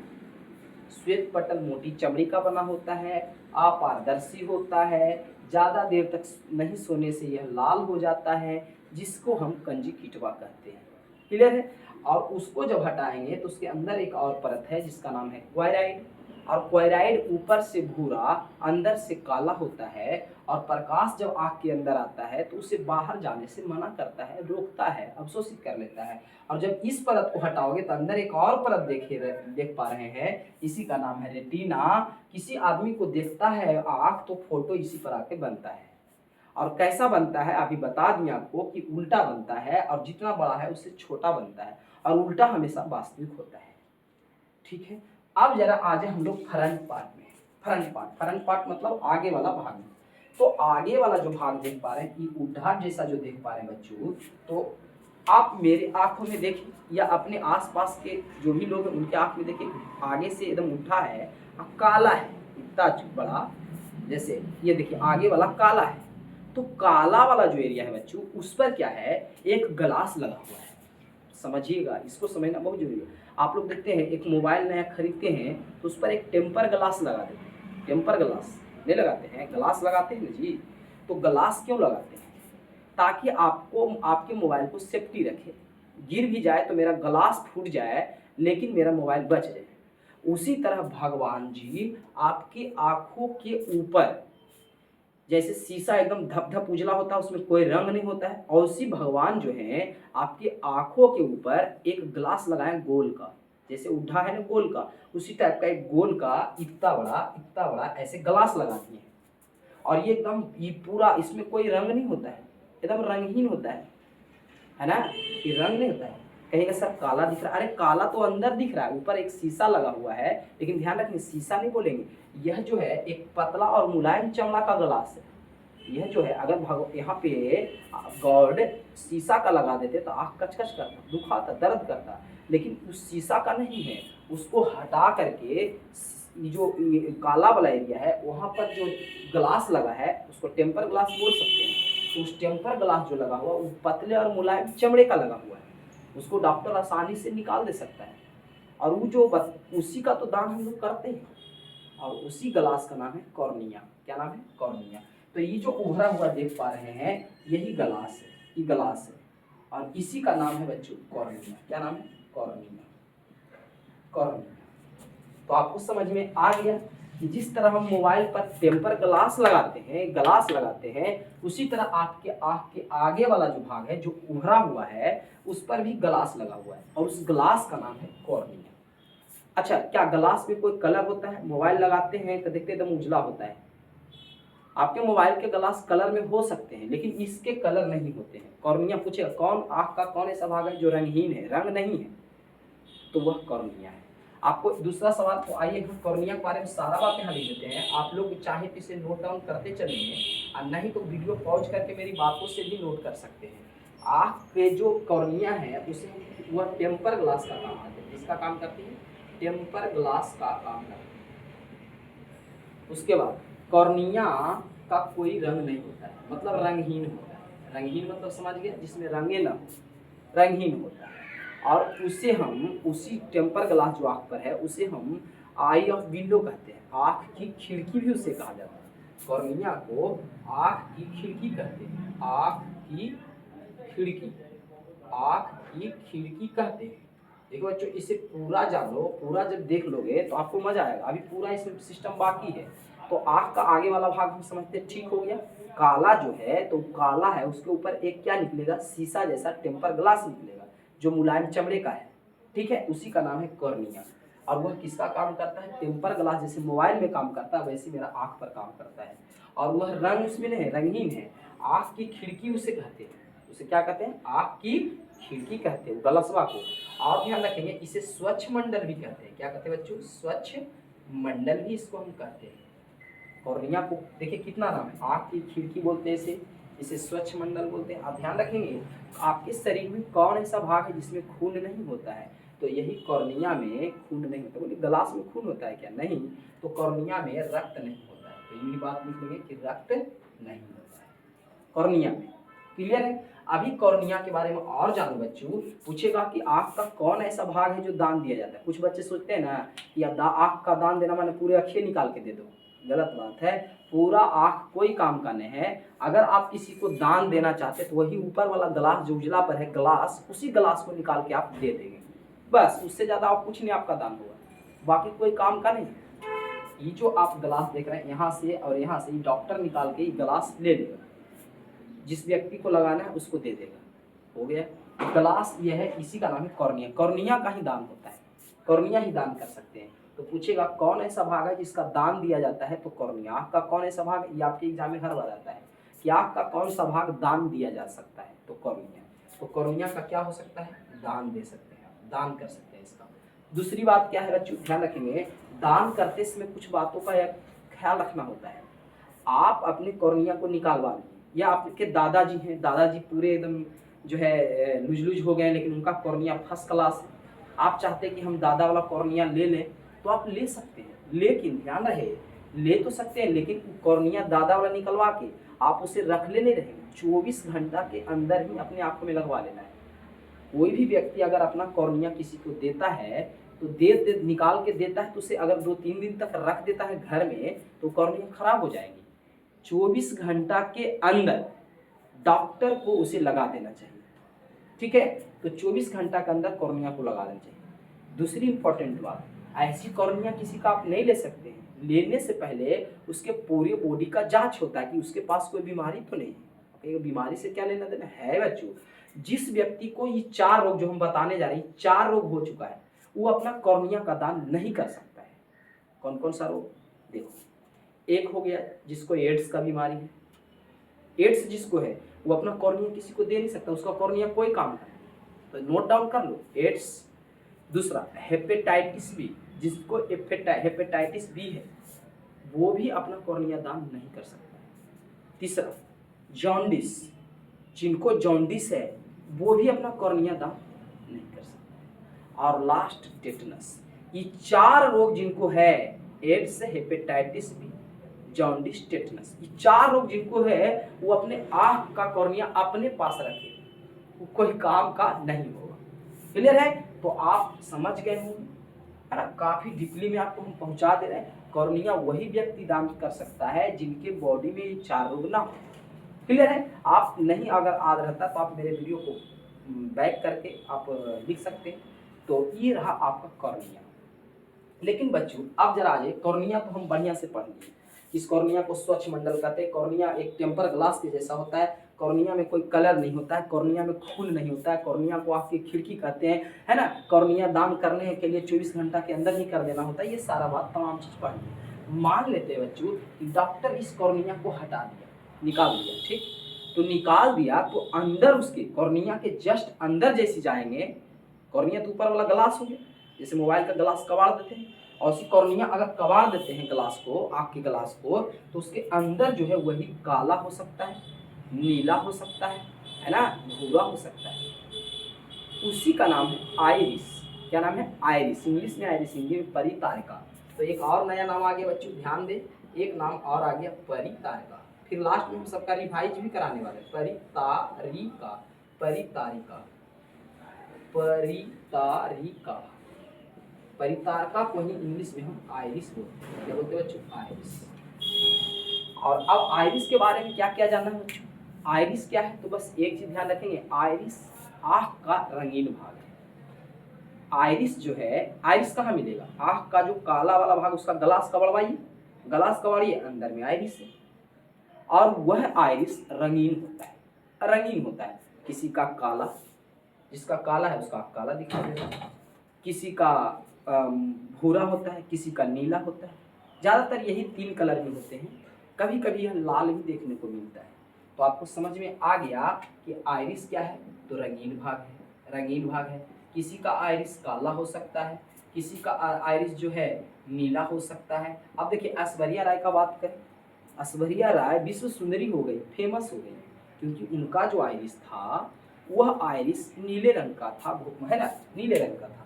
श्वेत पटल मोटी चमड़ी का बना होता है, अपारदर्शी होता है, ज़्यादा देर तक नहीं सोने से यह लाल हो जाता है, जिसको हम कंजक्टिवा कहते हैं। क्लियर है। और उसको जब हटाएंगे तो उसके अंदर एक और परत है जिसका नाम है क्वायराइड। और क्वायराइड ऊपर से भूरा, अंदर से काला होता है, और प्रकाश जब आँख के अंदर आता है तो उसे बाहर जाने से मना करता है, रोकता है, अवशोषित कर लेता है। और जब इस परत को हटाओगे तो अंदर एक और परत देख पा रहे हैं, इसी का नाम है रेटिना। किसी आदमी को देखता है आँख तो फोटो इसी पर आके बनता है। और कैसा बनता है अभी बता दिया आपको कि उल्टा बनता है, और जितना बड़ा है उससे छोटा बनता है, और उल्टा हमेशा वास्तविक होता है। ठीक है। अब जरा आ जाए हम लोग फ्रंट पार्ट में। फ्रंट पार्ट मतलब आगे वाला भाग में। तो आगे वाला जो भाग देख पा रहे हैं, ये उद्धार जैसा जो देख पा रहे हैं बच्चों, तो आप मेरे आंखों में देखें या अपने आसपास के जो भी लोग हैं उनके आंख में देखें, आगे से एकदम उठा है, काला है, इतना बड़ा, जैसे ये देखिए आगे वाला काला है। तो काला वाला जो एरिया है बच्चों, उस पर क्या है, एक ग्लास लगा हुआ है। समझिएगा, इसको समझना बहुत जरूरी है। आप लोग देखते हैं एक मोबाइल नया खरीदते हैं तो उस पर एक टेम्पर ग्लास लगा देते हैं। टेम्पर ग्लास नहीं लगाते हैं, ग्लास लगाते हैं ना जी। तो ग्लास क्यों लगाते हैं, ताकि आपको आपके मोबाइल को सेफ्टी रखे, गिर भी जाए तो मेरा ग्लास फूट जाए लेकिन मेरा मोबाइल बच जाए। उसी तरह भगवान जी आपकी आंखों के ऊपर, जैसे शीशा एकदम धप धप उजला होता है, उसमें कोई रंग नहीं होता है, और उसी भगवान जो है आपकी आंखों के ऊपर एक ग्लास लगाए गोल का, जैसे उड्ढा है ना गोल का, उसी टाइप का एक गोल का इतना बड़ा ऐसे ग्लास लगा दिए। और ये एकदम ये पूरा, इसमें कोई रंग नहीं होता है, एकदम रंगहीन होता है ना, ये रंग नहीं होता है। कहेगा सर काला दिख रहा है, अरे काला तो अंदर दिख रहा है, ऊपर एक शीशा लगा हुआ है। लेकिन ध्यान रखिए, शीशा नहीं बोलेंगे, यह जो है एक पतला और मुलायम चमड़ा का ग्लास है। यह जो है अगर यहाँ पे गॉड शीशा का लगा देते तो आँख कचकच करता, दुखाता, दर्द करता, लेकिन उस शीशा का नहीं है। उसको हटा करके जो काला वाला एरिया है वहाँ पर जो ग्लास लगा है उसको टेम्पर ग्लास बोल सकते हैं। तो उस टेम्पर ग्लास जो लगा हुआ वो पतले और मुलायम चमड़े का लगा हुआ है, उसको डॉक्टर आसानी से निकाल दे सकता है। और वो जो उसी का तो दान हम लोग करते हैं, और उसी ग्लास का नाम है कॉर्निया। क्या नाम है? कॉर्निया। तो ये जो उभरा हुआ देख पा रहे हैं यही ग्लास है, ये ग्लास है, और इसी का नाम है बच्चों कॉर्निया। क्या नाम है? कॉर्निया। कॉर्निया। तो आपको समझ में आ गया कि जिस तरह हम मोबाइल पर टेम्पर ग्लास लगाते हैं, उसी तरह आपके आँख के आगे वाला जो भाग है जो उभरा हुआ है उस पर भी ग्लास लगा हुआ है, और उस ग्लास का नाम है कॉर्निया। अच्छा, क्या ग्लास में कोई कलर होता है? मोबाइल लगाते हैं तो देखते एकदम उजला होता है। आपके मोबाइल के ग्लास कलर में हो सकते हैं, लेकिन इसके कलर नहीं होते हैं। कॉर्निया पूछेगा कौन आँख का कौन ऐसा भाग है जो रंगहीन है, रंग नहीं है, तो वह कॉर्निया है। आपको दूसरा सवाल, तो आइए हम कॉर्निया के बारे में सारा बात यहाँ लिख देते हैं। आप लोग चाहे तो इसे नोट डाउन करते चलेंगे, और नहीं तो वीडियो पॉज करके मेरी बातों से भी नोट कर सकते हैं। आँख पे जो कॉर्निया है उसे वह टेम्पर ग्लास का काम करते हैं। किसका काम करती है? टेम्पर ग्लास का काम करती है। उसके बाद कॉर्निया का कोई रंग नहीं होता है, मतलब रंगहीन होता है। रंगहीन मतलब समझ गए, जिसमें रंगे ना हो, रंगहीन होता है। और उसे हम, उसी टेम्पर ग्लास जो आँख पर है उसे हम आई ऑफ विंडो कहते हैं। आँख की खिड़की भी उसे कहा जाता है। कॉर्निया को आँख की खिड़की कहते हैं। आँख की खिड़की, आँख की खिड़की कहते हैं। देखो बच्चों, इसे पूरा जान लो, पूरा जब देख लोगे तो आपको मजा आएगा। अभी पूरा इसमें सिस्टम बाकी है। तो आँख का आगे वाला भाग हम समझते हैं, ठीक हो गया। काला जो है तो काला है, उसके ऊपर एक क्या निकलेगा? शीशा जैसा टेम्पर ग्लास निकलेगा जो मुलायम चमड़े का है, ठीक है, उसी का नाम है कॉर्निया। और वह किसका काम करता है? Temper glass. जैसे मोबाइल में काम करता है वैसे मेरा आँख पर काम करता है, और वह रंग उसमें नहीं है, रंगीन है। आँख की खिड़की उसे कहते हैं। उसे क्या कहते हैं? आँख की खिड़की कहते हैं ग्लासवा को। और ध्यान रखेंगे, इसे स्वच्छ मंडल भी कहते हैं। क्या कहते हैं बच्चों? स्वच्छ मंडल भी इसको हम कहते हैं। कॉर्निया को देखिए कितना नाम है, आँख की खिड़की बोलते हैं इसे स्वच्छ मंडल बोलते हैं। आप ध्यान रखेंगे, आपके शरीर में कौन ऐसा भाग है जिसमें खून नहीं होता है? तो यही कॉर्निया में खून नहीं होता। बोलिए ग्लास में खून होता है क्या? नहीं। तो कॉर्निया में रक्त नहीं होता है। तो यही बात लिख लेंगे कि रक्त नहीं होता है कॉर्निया में। क्लियर है? अभी कॉर्निया के बारे में और जानो बच्चों। पूछेगा कि आँख का कौन ऐसा भाग है जो दान दिया जाता है। कुछ बच्चे सोचते हैं ना कि आँख का दान देना माने पूरे अँखें निकाल के दे दो। गलत बात है। पूरा आँख कोई काम का नहीं है। अगर आप किसी को दान देना चाहते तो वही ऊपर वाला ग्लास जो उजला पर है ग्लास, उसी ग्लास को निकाल के आप दे देंगे, बस। उससे ज़्यादा आप कुछ नहीं आपका दान होगा, बाकी कोई काम का नहीं। ये जो आप ग्लास देख रहे हैं, यहाँ से और यहाँ से डॉक्टर निकाल के ये ग्लास ले लेगा, जिस व्यक्ति को लगाना है उसको दे देगा। हो गया ग्लास, ये है, इसी का नाम है कॉर्निया। कॉर्निया का ही दान होता है, कॉर्निया ही दान कर सकते हैं। तो पूछेगा कौन ऐसा भाग है जिसका दान दिया जाता है? तो कॉर्निया। आँख का कौन ऐसा भाग, ये आपके एग्जाम में हर बार आता है कि आँख का कौन सा भाग दान दिया जा सकता है? तो कॉर्निया। तो कॉर्निया का क्या हो सकता है? दान दे सकते हैं, दान कर सकते हैं इसका। दूसरी बात क्या है बच्चों, ध्यान रखेंगे, दान करते समय कुछ बातों का ख्याल रखना होता है। आप अपने कॉर्निया को निकालवा लें, या आपके दादाजी हैं, दादाजी पूरे एकदम जो है लुज लुज हो गए, लेकिन उनका कॉर्निया फर्स्ट क्लास है। आप चाहते हैं कि हम दादा वाला कॉर्निया ले लें तो आप ले सकते हैं, लेकिन ध्यान रहे, ले तो सकते हैं, लेकिन कॉर्निया दादा वाला निकलवा के आप उसे रख लेने रहेंगे। 24 घंटा के अंदर ही अपने आँखों में लगवा लेना है। कोई भी व्यक्ति अगर अपना कॉर्निया किसी को देता है तो दे निकाल के देता है, तो उसे अगर 2-3 दिन तक रख देता है घर में तो कॉर्निया खराब हो जाएगी। 24 घंटा के अंदर डॉक्टर को उसे लगा देना चाहिए, ठीक है। तो 24 घंटा के अंदर कॉर्निया को लगा देना चाहिए। दूसरी इंपॉर्टेंट बात, ऐसी कॉर्निया किसी का आप नहीं ले सकते हैं। लेने से पहले उसके पूरी बॉडी का जांच होता है कि उसके पास कोई बीमारी तो नहीं है। बीमारी से क्या लेना देना है बच्चों? जिस व्यक्ति को ये 4 रोग जो हम बताने जा रहे हैं, 4 रोग हो चुका है, वो अपना कॉर्निया का दान नहीं कर सकता है। कौन कौन सा रोग? देखो, एक हो गया जिसको एड्स का बीमारी है। एड्स जिसको है वो अपना कॉर्निया किसी को दे नहीं सकता, उसका कॉर्निया कोई काम का नहीं। तो नोट डाउन कर लो, एड्स। दूसरा हेपेटाइटिस बी, जिसको हेपेटाइटिस बी है वो भी अपना कॉर्निया दान नहीं कर सकता। तीसरा जॉन्डिस, जिनको जॉन्डिस है वो भी अपना कॉर्निया दान नहीं कर सकता। और लास्ट टेटनस। ये 4 रोग जिनको है, AIDS, hepatitis B, jaundice, tetanus, ये 4 रोग जिनको है वो अपने आँख का कॉर्निया अपने पास रखे, वो कोई काम का नहीं होगा। क्लियर है? तो आप समझ गए होंगे है ना, काफी डीपली में आपको हम पहुंचा दे रहे हैं। कॉर्निया वही व्यक्ति दान कर सकता है जिनके बॉडी में ये 4 रोग ना हो। क्लियर है? आप नहीं अगर याद रहता तो आप मेरे वीडियो को बैक करके आप लिख सकते हैं। तो ये रहा आपका कॉर्निया। लेकिन बच्चों अब जरा आ जाए, कॉर्निया को हम बढ़िया से पढ़ लिए। इस कॉर्निया को स्वच्छ मंडल कहते हैं। कॉर्निया एक टेम्पर ग्लास के जैसा होता है। कॉर्निया में कोई कलर नहीं होता है, कॉर्निया में खून नहीं होता है, कॉर्निया को आपकी खिड़की कहते हैं, है ना। कॉर्निया दान करने के लिए 24 घंटा के अंदर ही कर देना होता है। ये सारा बात तमाम चीज पढ़ ली। मान लेते हैं बच्चों कि डॉक्टर इस कॉर्निया को हटा दिया, निकाल दिया, ठीक। तो निकाल दिया तो अंदर उसके कॉर्निया के जस्ट अंदर जैसे जाएंगे, कॉर्निया तो ऊपर वाला ग्लास हो गया, जैसे मोबाइल का ग्लास कबाड़ देते हैं, और उसी कॉर्निया अगर कबाड़ देते हैं ग्लास को, आँख के ग्लास को, तो उसके अंदर जो है वही काला हो सकता है, नीला हो सकता है ना, भूरा हो सकता है। उसी का नाम है आइरिस। क्या नाम है? आइरिस। इंग्लिश में आइरिस, हिंदी में परितारिका। तो एक और नया नाम आ गया बच्चों, ध्यान दें, एक नाम और आ गया परितारिका। फिर लास्ट में हम सबका रिवाइज भी कराने वाले, परितारिका, परितारिका, परितारिका। परितारिका को ही इंग्लिश में हम आइरिस बोलते हैं। क्या बोलते हैं बच्चों? आइरिस। और अब आइरिस के बारे में क्या क्या जानना है बच्चों? आइरिस क्या है? तो बस एक चीज ध्यान रखेंगे, आइरिस आँख का रंगीन भाग है। आइरिस जो है, आइरिस कहाँ मिलेगा? आँख का जो काला वाला भाग, उसका ग्लास कबाड़वाइए, ग्लास कबाड़िए, अंदर में आइरिस है। और वह आइरिस रंगीन होता है, रंगीन होता है। किसी का काला, जिसका काला है उसका काला दिखाई देगा, किसी का भूरा होता है, किसी का नीला होता है। ज़्यादातर यही 3 कलर में होते हैं, कभी कभी यह लाल भी देखने को मिलता है। तो आपको समझ में आ गया कि आइरिस क्या है? तो रंगीन भाग है, रंगीन भाग है। किसी का आइरिस काला हो सकता है, किसी का आइरिस जो है नीला हो सकता है। अब देखिए ऐश्वर्या राय का बात करें, ऐश्वर्या राय विश्व सुंदरी हो गई, फेमस हो गई, क्योंकि उनका जो आइरिस था वह आइरिस नीले रंग का था, है ना, नीले रंग का था।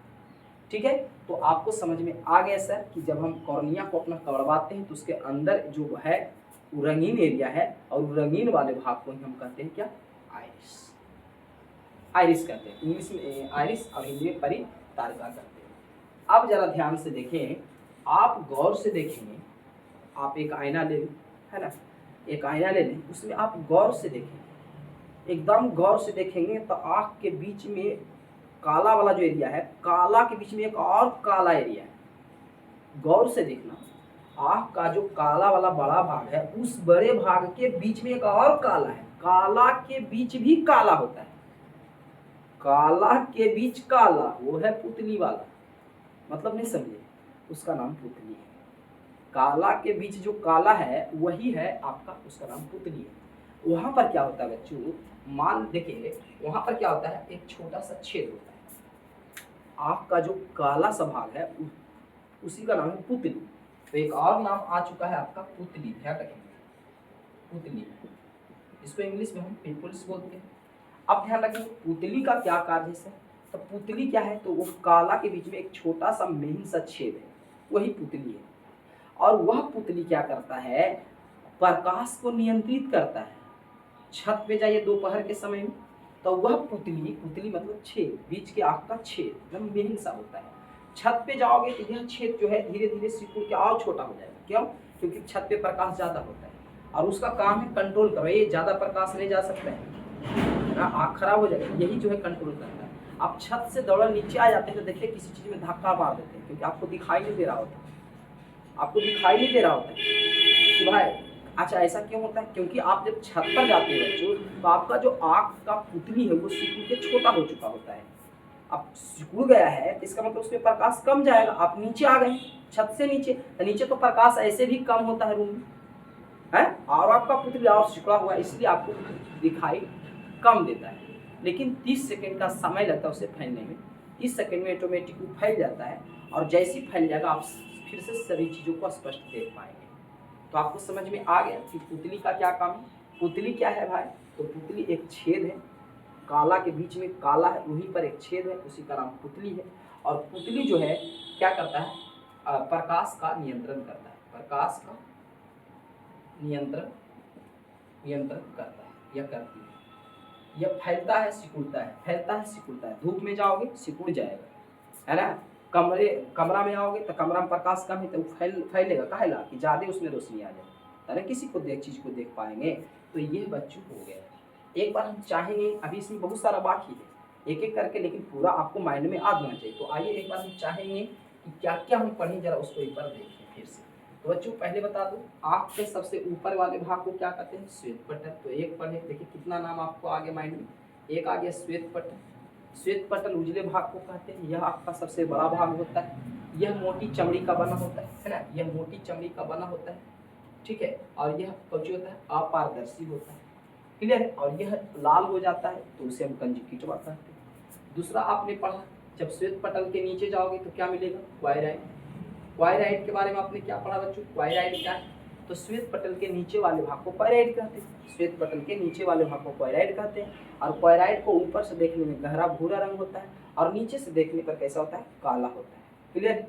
ठीक है, तो आपको समझ में आ गया सर कि जब हम कॉर्निया को अपना कबाड़वाते हैं तो उसके अंदर जो है वो रंगीन एरिया है, और रंगीन वाले भाग को ही हम कहते हैं क्या? आइरिस। आइरिस कहते हैं, इंग्लिश में आइरिस और हिंदी में परितारिका कहते हैं। अब जरा ध्यान से देखें, आप गौर से देखेंगे, आप एक आईना ले लें, है ना, एक आईना ले लें, उसमें आप गौर से देखेंगे, एकदम गौर से देखेंगे तो आँख के बीच में काला वाला जो एरिया है, काला के बीच में एक और काला एरिया है। गौर से देखना, आँख का जो काला वाला बड़ा भाग है, उस बड़े भाग के बीच में एक और काला है। काला के बीच भी काला होता है, काला के बीच काला, वो है पुतली वाला। मतलब नहीं समझे? उसका नाम पुतली है। काला के बीच जो काला है वही है आपका, उसका नाम पुतली है। वहां पर क्या होता है बच्चों? मान देखिए, वहां पर क्या होता है? एक छोटा सा छेद होता है। आँख का जो काला सा भाग है उसी का नाम है पुतली। तो एक और नाम आ चुका है आपका पुतली, ध्यान रखेंगे, पुतली। इसको इंग्लिश में हम पिंपल्स बोलते हैं। अब ध्यान रखेंगे पुतली का क्या कार्य है सर? तो पुतली क्या है? तो वो काला के बीच में एक छोटा सा मेन सा छेद है, वही पुतली है। और वह पुतली क्या करता है? प्रकाश को नियंत्रित करता है। छत पे जाइए दोपहर के समय में, तो वह पुतली, पुतली मतलब छेद, बीच के आँख का छेद एकदम मेहन सा होता है। छत पे जाओगे तो यह छेद जो है धीरे धीरे सिकुड़ के और छोटा हो जाएगा। क्यों? क्योंकि छत पे प्रकाश ज़्यादा होता है, और उसका काम है कंट्रोल करो, ये ज़्यादा प्रकाश नहीं जा सकता है ना, आँख खराब हो जाएगा, यही जो है कंट्रोल करता है। आप छत से दौड़ नीचे आ जाते हैं तो देखिए किसी चीज़ में धक्का मार देते हैं, क्योंकि आपको दिखाई नहीं दे रहा होता, आपको दिखाई नहीं दे रहा होता कि भाई, अच्छा ऐसा क्यों होता है? क्योंकि आप जब छत पर जाते हैं बच्चों, तो आपका जो आँख का पुतली है वो सिकुड़ के छोटा हो चुका होता है। अब सिकुड़ गया है तो इसका मतलब उसमें प्रकाश कम जाएगा। आप नीचे आ गए छत से नीचे, तो नीचे तो प्रकाश ऐसे भी कम होता है रूम में, है, और आपका पुतली और सिकुड़ा हुआ है, इसलिए आपको दिखाई कम देता है। लेकिन 30 सेकेंड का समय लगता है उसे फैलने में। 30 सेकेंड में ऑटोमेटिक वो फैल जाता है, और जैसे ही फैल जाएगा आप फिर से सभी चीज़ों को स्पष्ट देख पाएंगे। तो आपको समझ में आ गया कि पुतली का क्या काम है। पुतली क्या है भाई? तो पुतली एक छेद है, काला के बीच में काला है, वहीं पर एक छेद है, उसी का नाम पुतली है। और पुतली जो है क्या करता है? प्रकाश का नियंत्रण करता है, प्रकाश का नियंत्रण करता है या करती है। यह फैलता है सिकुड़ता है, फैलता है सिकुड़ता है। धूप में जाओगे सिकुड़ जाएगा, है ना। कमरा में आओगे तो कमरा में प्रकाश कम है तो फैलेगा काहेला कि ज़्यादा उसमें रोशनी आ जाए, तभी किसी को चीज़ को देख पाएंगे। तो ये बच्चों हो गया। एक बार हम चाहेंगे, अभी इसमें बहुत सारा बाकी है एक एक करके, लेकिन पूरा आपको माइंड में आ जाना चाहिए। तो आइए एक बार हम चाहेंगे कि क्या क्या हम पढ़ें, जरा उसको एक बार देखें फिर से। तो बच्चों पहले बता दो, आँख के सबसे ऊपर वाले भाग को क्या कहते हैं? श्वेत पटल। तो एक पढ़े, देखिए कितना नाम आपको आगे माइंड में, एक आ गया श्वेत पटल। श्वेत पटल उजले भाग को कहते हैं, यह आपका सबसे बड़ा भाग होता है। यह मोटी चमड़ी का बना होता है ना, यह मोटी चमड़ी का बना होता है, ठीक है। और यह क्या होता है? अपारदर्शी होता है, क्लियर है। और यह लाल हो जाता है तो उसे हम कंजक्टिवा कहते हैं। दूसरा आपने पढ़ा, जब श्वेत पटल के नीचे जाओगे तो क्या मिलेगा? क्वायराइड। क्वायराइड के बारे में आपने क्या पढ़ा बच्चों? क्वायराइड क्या है? तो श्वेत पटल के नीचे वाले भाग को क्वायराइड कहते हैं। श्वेत पटल के नीचे वाले भाग को क्वायराइड कहते हैं। और क्वायराइड को ऊपर से देखने में गहरा भूरा रंग होता है और नीचे से देखने पर कैसा होता है? काला होता है, क्लियर।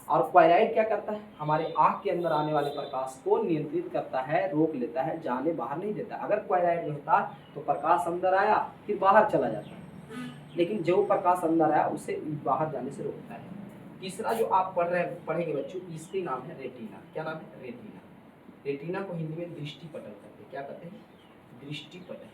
और क्वायराइड क्या करता है? हमारे आँख के अंदर आने वाले प्रकाश को नियंत्रित करता है, रोक लेता है, जाने बाहर नहीं देता। अगर क्वायराइड में होता तो प्रकाश अंदर आया फिर बाहर चला जाता, लेकिन जो प्रकाश अंदर आया उसे बाहर जाने से रोकता है। तीसरा जो आप पढ़ेंगे बच्चों, इसका नाम है रेटिना। क्या नाम है? रेटिना। रेटिना को हिंदी में दृष्टि पटल कहते हैं। क्या कहते हैं? दृष्टि पटल।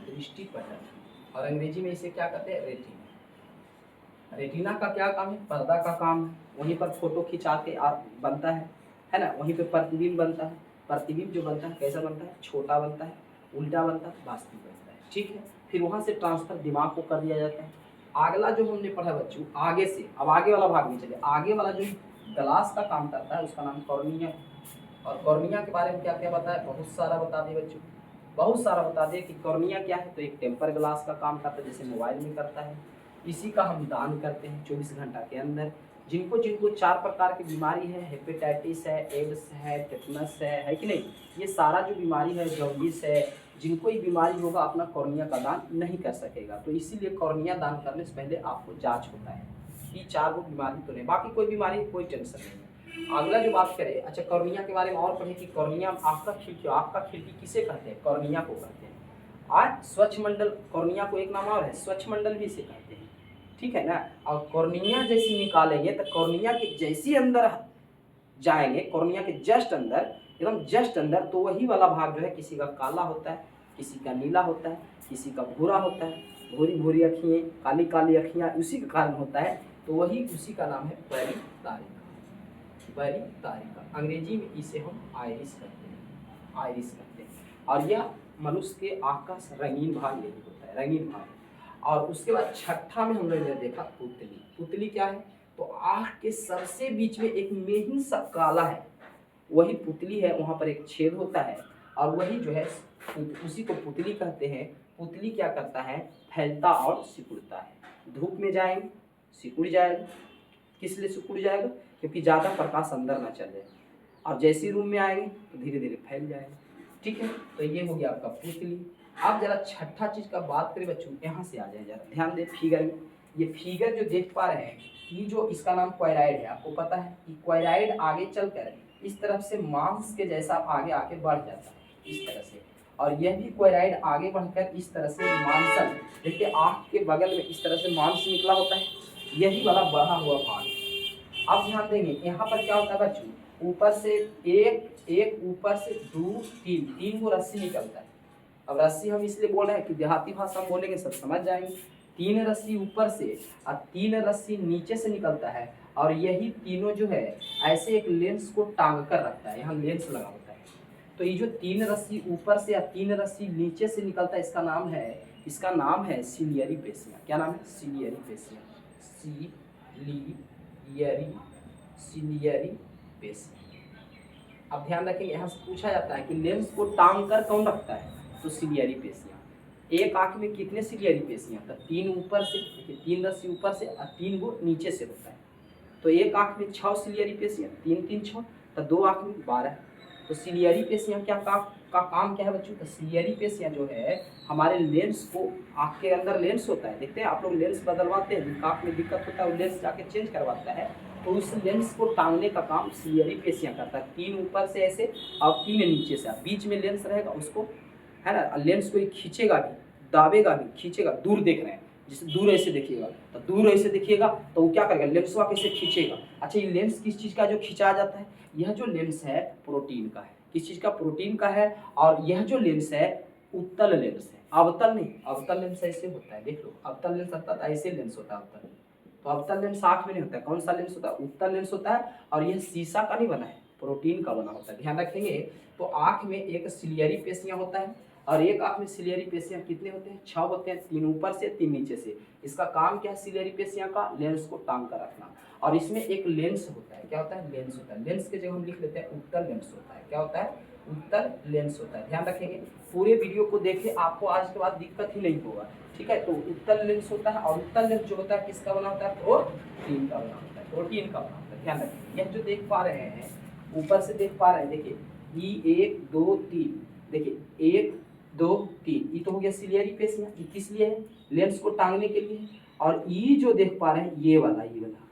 दृष्टि पटल। और अंग्रेजी में इसे क्या कहते हैं? रेटिना। रेटिना का क्या काम है? पर्दा का काम है। वहीं पर फोटो खिंचा के बनता है ना, वहीं पे प्रतिबिंब बनता है। प्रतिबिंब जो बनता है कैसा बनता है? छोटा बनता है, उल्टा बनता है, वास्तविक बनता है, ठीक है। फिर वहाँ से ट्रांसफर दिमाग को कर दिया जाता है। अगला जो हमने पढ़ा बच्चों, आगे से अब आगे वाला भाग में चले। आगे वाला जो ग्लास का काम करता है उसका नाम कॉर्निया है। और कॉर्निया के बारे में क्या क्या बताया? बहुत सारा बता दिए बच्चों, बहुत सारा बता दिए कि कॉर्निया क्या है। तो एक टेम्पर ग्लास का काम करता है, जैसे मोबाइल में करता है। इसी का हम दान करते हैं 24 घंटा के अंदर। जिनको जिनको 4 प्रकार की बीमारी है, हेपेटाइटिस है, एड्स है, टेटनस है कि नहीं, ये सारा जो बीमारी है, जॉन्डिस है, जिनको ये बीमारी होगा अपना कॉर्निया का दान नहीं कर सकेगा। तो इसीलिए कॉर्निया दान करने से पहले आपको जांच होता है कि 4 वो बीमारी तो नहीं, बाकी कोई बीमारी कोई टेंशन नहीं है। अगला जो बात करें, अच्छा कॉर्निया के बारे में और पढ़े कि कॉर्निया आपका खिड़की किसे कहते हैं? कॉर्निया को कहते हैं। आज स्वच्छ मंडल, कॉर्निया को एक नाम और है स्वच्छ मंडल भी इसे कहते हैं, ठीक है ना। और कॉर्निया जैसी निकालेंगे तो कॉर्निया के जैसी अंदर जाएंगे, कॉर्निया के जस्ट अंदर, एकदम जस्ट अंदर, तो वही वाला भाग जो है किसी का काला होता है, किसी का नीला होता है, किसी का भूरा होता है, भूरी भूरी अखियाँ, काली काली अखियाँ, उसी के कारण होता है। तो वही उसी का नाम है पैरीतारिका। पैरीतारिका अंग्रेजी में इसे हम आइरिस कहते हैं, आइरिस कहते हैं। और यह मनुष्य के आँख का रंगीन भाग यही होता है, रंगीन भाग। और उसके बाद छठा में हम लोग ने देखा पुतली। पुतली क्या है? तो आँख के सबसे बीच में एक मेहिन सा काला है, वही पुतली है। वहाँ पर एक छेद होता है और वही जो है उसी को पुतली कहते हैं। पुतली क्या करता है? फैलता और सिकुड़ता है। धूप में जाएंगे सिकुड़ जाएगा। किस लिए सिकुड़ जाएगा? क्योंकि ज़्यादा प्रकाश अंदर ना चले, और जैसे रूम में आएंगे तो धीरे धीरे फैल जाएगा, ठीक है। तो ये हो गया आपका पुतली। आप जरा छठा चीज़ का बात करें बच्चों, यहाँ से आ जाए, जरा ध्यान दें फिगर में। ये फिगर जो देख पा रहे हैं, ये जो इसका नाम क्वायराइड है, आपको पता है कि क्वायराइड आगे चलकर इस तरफ से मांस के जैसा आगे आके बढ़ जाता है इस तरह से। और यह भी क्वायराइड आगे बढ़कर इस तरह से मांसल, देखिए आँख के बगल में इस तरह से मांस निकला होता है, यही वाला बढ़ा हुआ भाग। अब ध्यान देंगे यहाँ पर क्या होता है बच्चों, ऊपर से एक ऊपर से 2 3 को रस्सी निकलता है। अब रस्सी हम इसलिए बोल रहे हैं कि देहाती भाषा में बोलेंगे सब समझ जाएंगे। 3 रस्सी ऊपर से और 3 रस्सी नीचे से निकलता है, और यही तीनों जो है ऐसे एक लेंस को टांग कर रखता है, यहाँ लेंस लगा होता है। तो ये जो 3 रस्सी ऊपर से या 3 रस्सी नीचे से निकलता है, इसका नाम है सिलियरी पेशियाँ। क्या नाम है? सिलियरी पेशियाँ। सिलियरी पेशियाँ। अब ध्यान रखेंगे, यहाँ से पूछा जाता है कि लेंस को टांग कर कौन रखता है? तो सिलियरी पेशियाँ। एक आँख में कितने सिलियरी पेशियाँ? तो 3 ऊपर से, 3 रस्सी ऊपर से और 3 वो नीचे से होता है। तो एक आँख में 6 सिलियरी पेशियाँ, 3 3 6, तो 2 आँख में 12। तो सिलियरी पेशियाँ क्या काम क्या है बच्चों? तो सिलियरी पेशियाँ जो है हमारे लेंस को, आँख के अंदर लेंस होता है, देखते हैं आप लोग लेंस बदलवाते हैं, जिनका आँख में दिक्कत होता है वो लेंस जाके चेंज करवाता है, तो उस लेंस को टांगने का काम सिलियरी पेशियाँ करता है। 3 ऊपर से ऐसे और 3 नीचे से, बीच में लेंस रहेगा उसको, है ना, लेंस को खींचेगा भी, दाबेगा भी, खींचेगा, दूर देख रहे हैं जैसे दूर ऐसे देखिएगा, तो दूर ऐसे देखिएगा तो वो क्या करेगा, लेंसवा कैसे खींचेगा। अच्छा, ये लेंस किस चीज़ का जो खींचा जाता है, यह जो लेंस है प्रोटीन का है। किस चीज़ का, प्रोटीन का है। और यह जो लेंस है उत्तल लेंस है, अवतल नहीं। अवतल लेंस ऐसे होता है, देख लो, अवतल लेंस अर्थात ऐसे लेंस होता है अवतल। तो अवतल लेंस आँख में नहीं होता है, कौन सा लेंस होता है, उत्तल लेंस होता है। और यह शीशा का नहीं बना है, प्रोटीन का बना होता है, ध्यान रखेंगे। तो आँख में एक सिलियरी पेशियाँ होता है, और एक आँख में सिलियरी पेशियाँ कितने होते हैं, 6 होते हैं, 3 ऊपर से 3 नीचे से। इसका काम क्या है, सिलियरी पेशियाँ का लेंस को टांग कर रखना। और इसमें एक लेंस होता है, क्या होता है, लेंस होता है। लेंस के जगह हम लिख लेते हैं उत्तल लेंस होता है। क्या होता है, उत्तल लेंस होता है, ध्यान रखेंगे। पूरे वीडियो को देखें, आपको आज के बाद दिक्कत ही नहीं होगा, ठीक है। तो उत्तल लेंस होता है, और उत्तल लेंस जो होता है किसका बना होता है, प्रोटीन का बना होता है, प्रोटीन का बना होता है, ध्यान रखेंगे। यह जो देख पा रहे हैं, ऊपर से देख पा रहे हैं, देखिए E1 2 3, देखिए 1 2 3, ये तो हो गया सिलियरी पेशियाँ। ये किस लिए है, लेंस को टांगने के लिए। और ये जो देख पा रहे हैं, ये वाला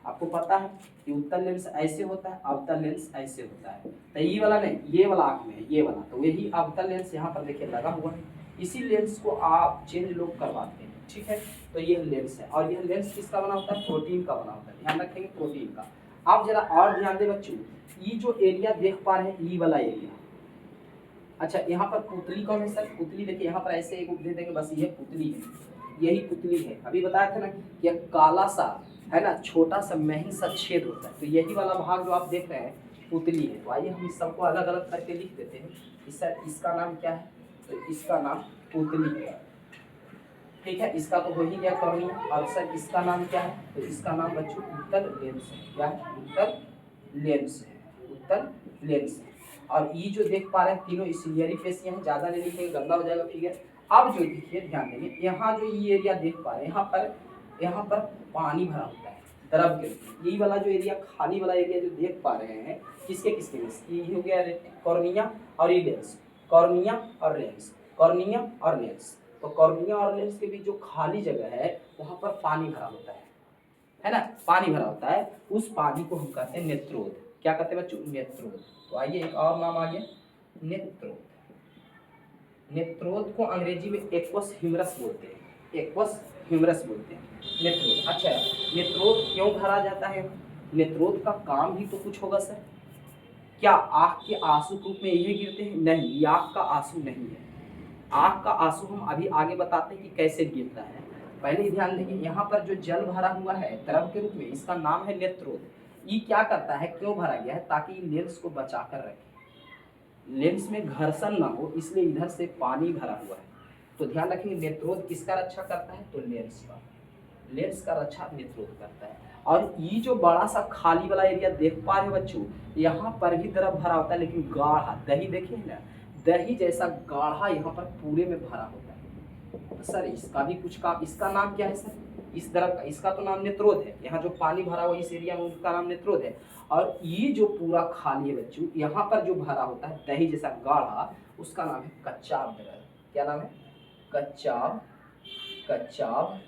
आपको पता है कि उत्तल लेंस ऐसे होता है, अवतल लेंस ऐसे होता है। तो ये वाला नहीं, ये वाला आँख में है, ये वाला, तो यही अवतल लेंस यहाँ पर देखिए लगा हुआ है। इसी लेंस को आप चेंज लोग करवाते हैं, ठीक है। तो ये लेंस है, और यह लेंस किसका बना होता है, प्रोटीन का बना होता है, ध्यान रखेंगे, प्रोटीन का। आप जरा और ध्यान दें बच्चों, ये जो एरिया देख पा रहे हैं, ये वाला एरिया। अच्छा, यहाँ पर पुतली कौन है सर, पुतली देखिए, यहाँ पर ऐसे एक दे देंगे, बस ये पुतली है, यही पुतली है। अभी बताया था ना कि काला सा है ना, छोटा सा महीन सा छेद होता है, तो यही वाला भाग जो आप देख रहे हैं पुतली है। तो आइए हम इस सबको अलग अलग करके लिख देते हैं। इसका नाम क्या है, तो इसका नाम पुतली है, ठीक है। इसका तो हो ही गया कॉर्निया। और सर इसका नाम क्या है, तो इसका नाम बच्चों उत्तल लेंस है। क्या है, उत्तल लेंस है, उत्तल लेंस है। और ये जो देख पा रहे हैं तीनों सिलियरी पेशियाँ हैं, ज़्यादा नहीं लिखेंगे, गंदा हो जाएगा फिगर। अब जो देखिए ध्यान देंगे, यहाँ जो ये एरिया देख पा रहे हैं, यहाँ पर पानी भरा होता है द्रव के रूप में। यही वाला जो एरिया, खाली वाला एरिया जो देख पा रहे हैं, किसके किसके में, ये हो गया कॉर्निया और ये लेंस, कॉर्निया और लेंस, कॉर्निया और लेंस। तो कॉर्निया और लेंस के बीच जो खाली जगह है, वहाँ पर पानी भरा होता है ना, पानी भरा होता है। उस पानी को हम कहते हैं नेत्रोध। क्या कहते हैं बच्चों, नेत्रोध। तो आइए एक और नाम आ गया, नेत्रोध। नेत्रोध को अंग्रेजी में एक्वस ह्यूमरस बोलते हैं, एक्वस ह्यूमरस बोलते हैं, नेत्रोध। अच्छा, नेत्रोध क्यों भरा जाता है, नेत्रोध का काम भी तो कुछ होगा सर। क्या आँख के आंसू के रूप में यही गिरते हैं, नहीं, ये आँख का आंसू नहीं है। आँख का आंसू हम अभी आगे बताते हैं कि कैसे गिरता है। पहले ध्यान देंगे, यहाँ पर जो जल भरा हुआ है द्रव के रूप में, इसका नाम है नेत्रोध। ये क्या करता है, क्यों भरा गया है, ताकि लेंस को बचा कर रखे, लेंस में घर्षण ना हो, इसलिए इधर से पानी भरा हुआ है। तो ध्यान रखेंगे, नेत्रोध किसका रक्षा करता है, तो लेंस का, लेंस का रक्षा नेत्रोध करता है। और ये जो बड़ा सा खाली वाला एरिया देख पा रहे हो बच्चों, यहाँ पर भी द्रव भरा होता है, लेकिन गाढ़ा, दही देखिए ना, दही जैसा गाढ़ा यहाँ पर पूरे में भरा होता है। तो सर इसका भी कुछ काम, इसका नाम क्या है सर, इस द्रव का, इसका तो नाम नेत्रोध है। यहाँ जो पानी भरा हुआ इस एरिया में, उसका नाम नेत्रोध है। और ये जो पूरा खाली है बच्चों, यहाँ पर जो भरा होता है दही जैसा गाढ़ा, उसका नाम है कच्चाभ द्रव। क्या नाम है, कच्चाभ, कच्चाभ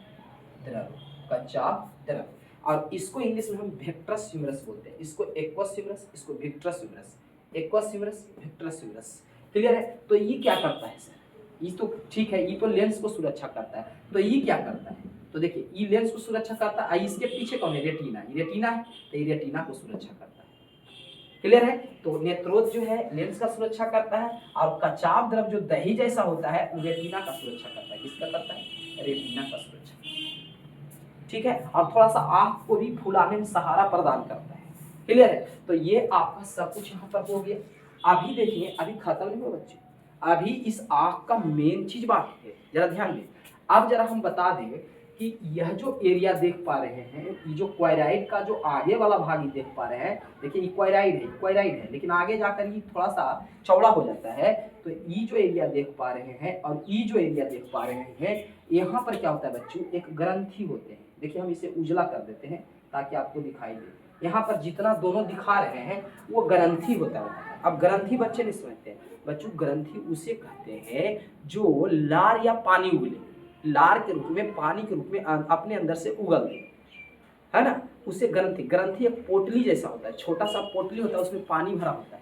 द्रव, कच्चाभ द्रव। और इसको इंग्लिश में हम विट्रस ह्यूमरस बोलते हैं। इसको एक्वस ह्यूमरस, इसको vitreous humour, aqueous humour, vitreous humour. Clear है। तो ये क्या करता है सर, ये तो ठीक है, ये तो लेंस को सुरक्षा करता है। तो ये क्या करता है, तो देखिए ये लेंस को सुरक्षा करता है। इसके पीछे कौन है, रेटिना, ये रेटिना है, तो ये रेटिना को सुरक्षा करता है। क्लियर है। तो नेत्रोध जो है लेंस का सुरक्षा करता है, और कच्चाभ द्रव जो दही जैसा होता है, वो रेटिना का सुरक्षा करता है। किसका करता है, रेटिना का सुरक्षा, ठीक है। और थोड़ा सा आँख को भी फुलाने में सहारा प्रदान करता है। क्लियर है। तो ये आपका सब कुछ यहाँ पर हो गया। अभी देखिए, अभी खत्म नहीं हुआ बच्चे, अभी इस आँख का मेन चीज बाकी है, जरा ध्यान दें। अब जरा हम बता दें कि यह जो एरिया देख पा रहे हैं, ये जो क्वायराइड का जो आगे वाला भाग ही देख पा रहे हैं, देखिए ये क्वायराइड है, लेकिन आगे जाकर ये थोड़ा सा चौड़ा हो जाता है। तो ये जो एरिया देख पा रहे हैं और ये जो एरिया देख पा रहे हैं, यहाँ पर क्या होता है बच्चों, एक ग्रंथि होते हैं। देखिए हम इसे उजला कर देते हैं ताकि आपको दिखाई दे। यहाँ पर जितना दोनों दिखा रहे हैं वो ग्रंथि होता है। अब ग्रंथि बच्चे नहीं समझते हैं बच्चों, ग्रंथि उसे कहते हैं जो लार या पानी उगले, लार के रूप में, पानी के रूप में अपने अंदर से उगल दे, है ना, उसे ग्रंथि। ग्रंथि एक पोटली जैसा होता है, छोटा सा पोटली होता है, उसमें पानी भरा होता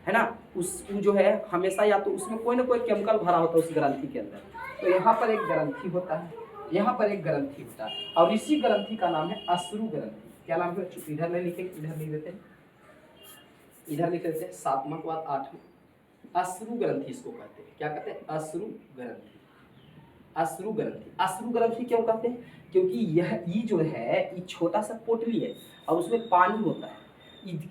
है ना। उस जो है हमेशा या तो उसमें कोई ना कोई केमिकल भरा होता है उस ग्रंथि के अंदर। तो यहाँ पर एक ग्रंथि होता है, यहाँ पर एक ग्रंथि होता है और इसी ग्रंथि का नाम है अश्रु ग्रंथि। क्या नाम है बच्चों? इधर नहीं लिखेंगे, इधर लिख देते हैं, इधर लिख देते हैं 7वां के बाद 8वां। अश्रु ग्रंथि इसको कहते हैं। क्या कहते हैं? अश्रु ग्रंथि। अश्रु ग्रंथि, अश्रु ग्रंथि क्यों कहते हैं? क्योंकि ये जो है ये छोटा सा पोटली है और उसमें पानी होता है।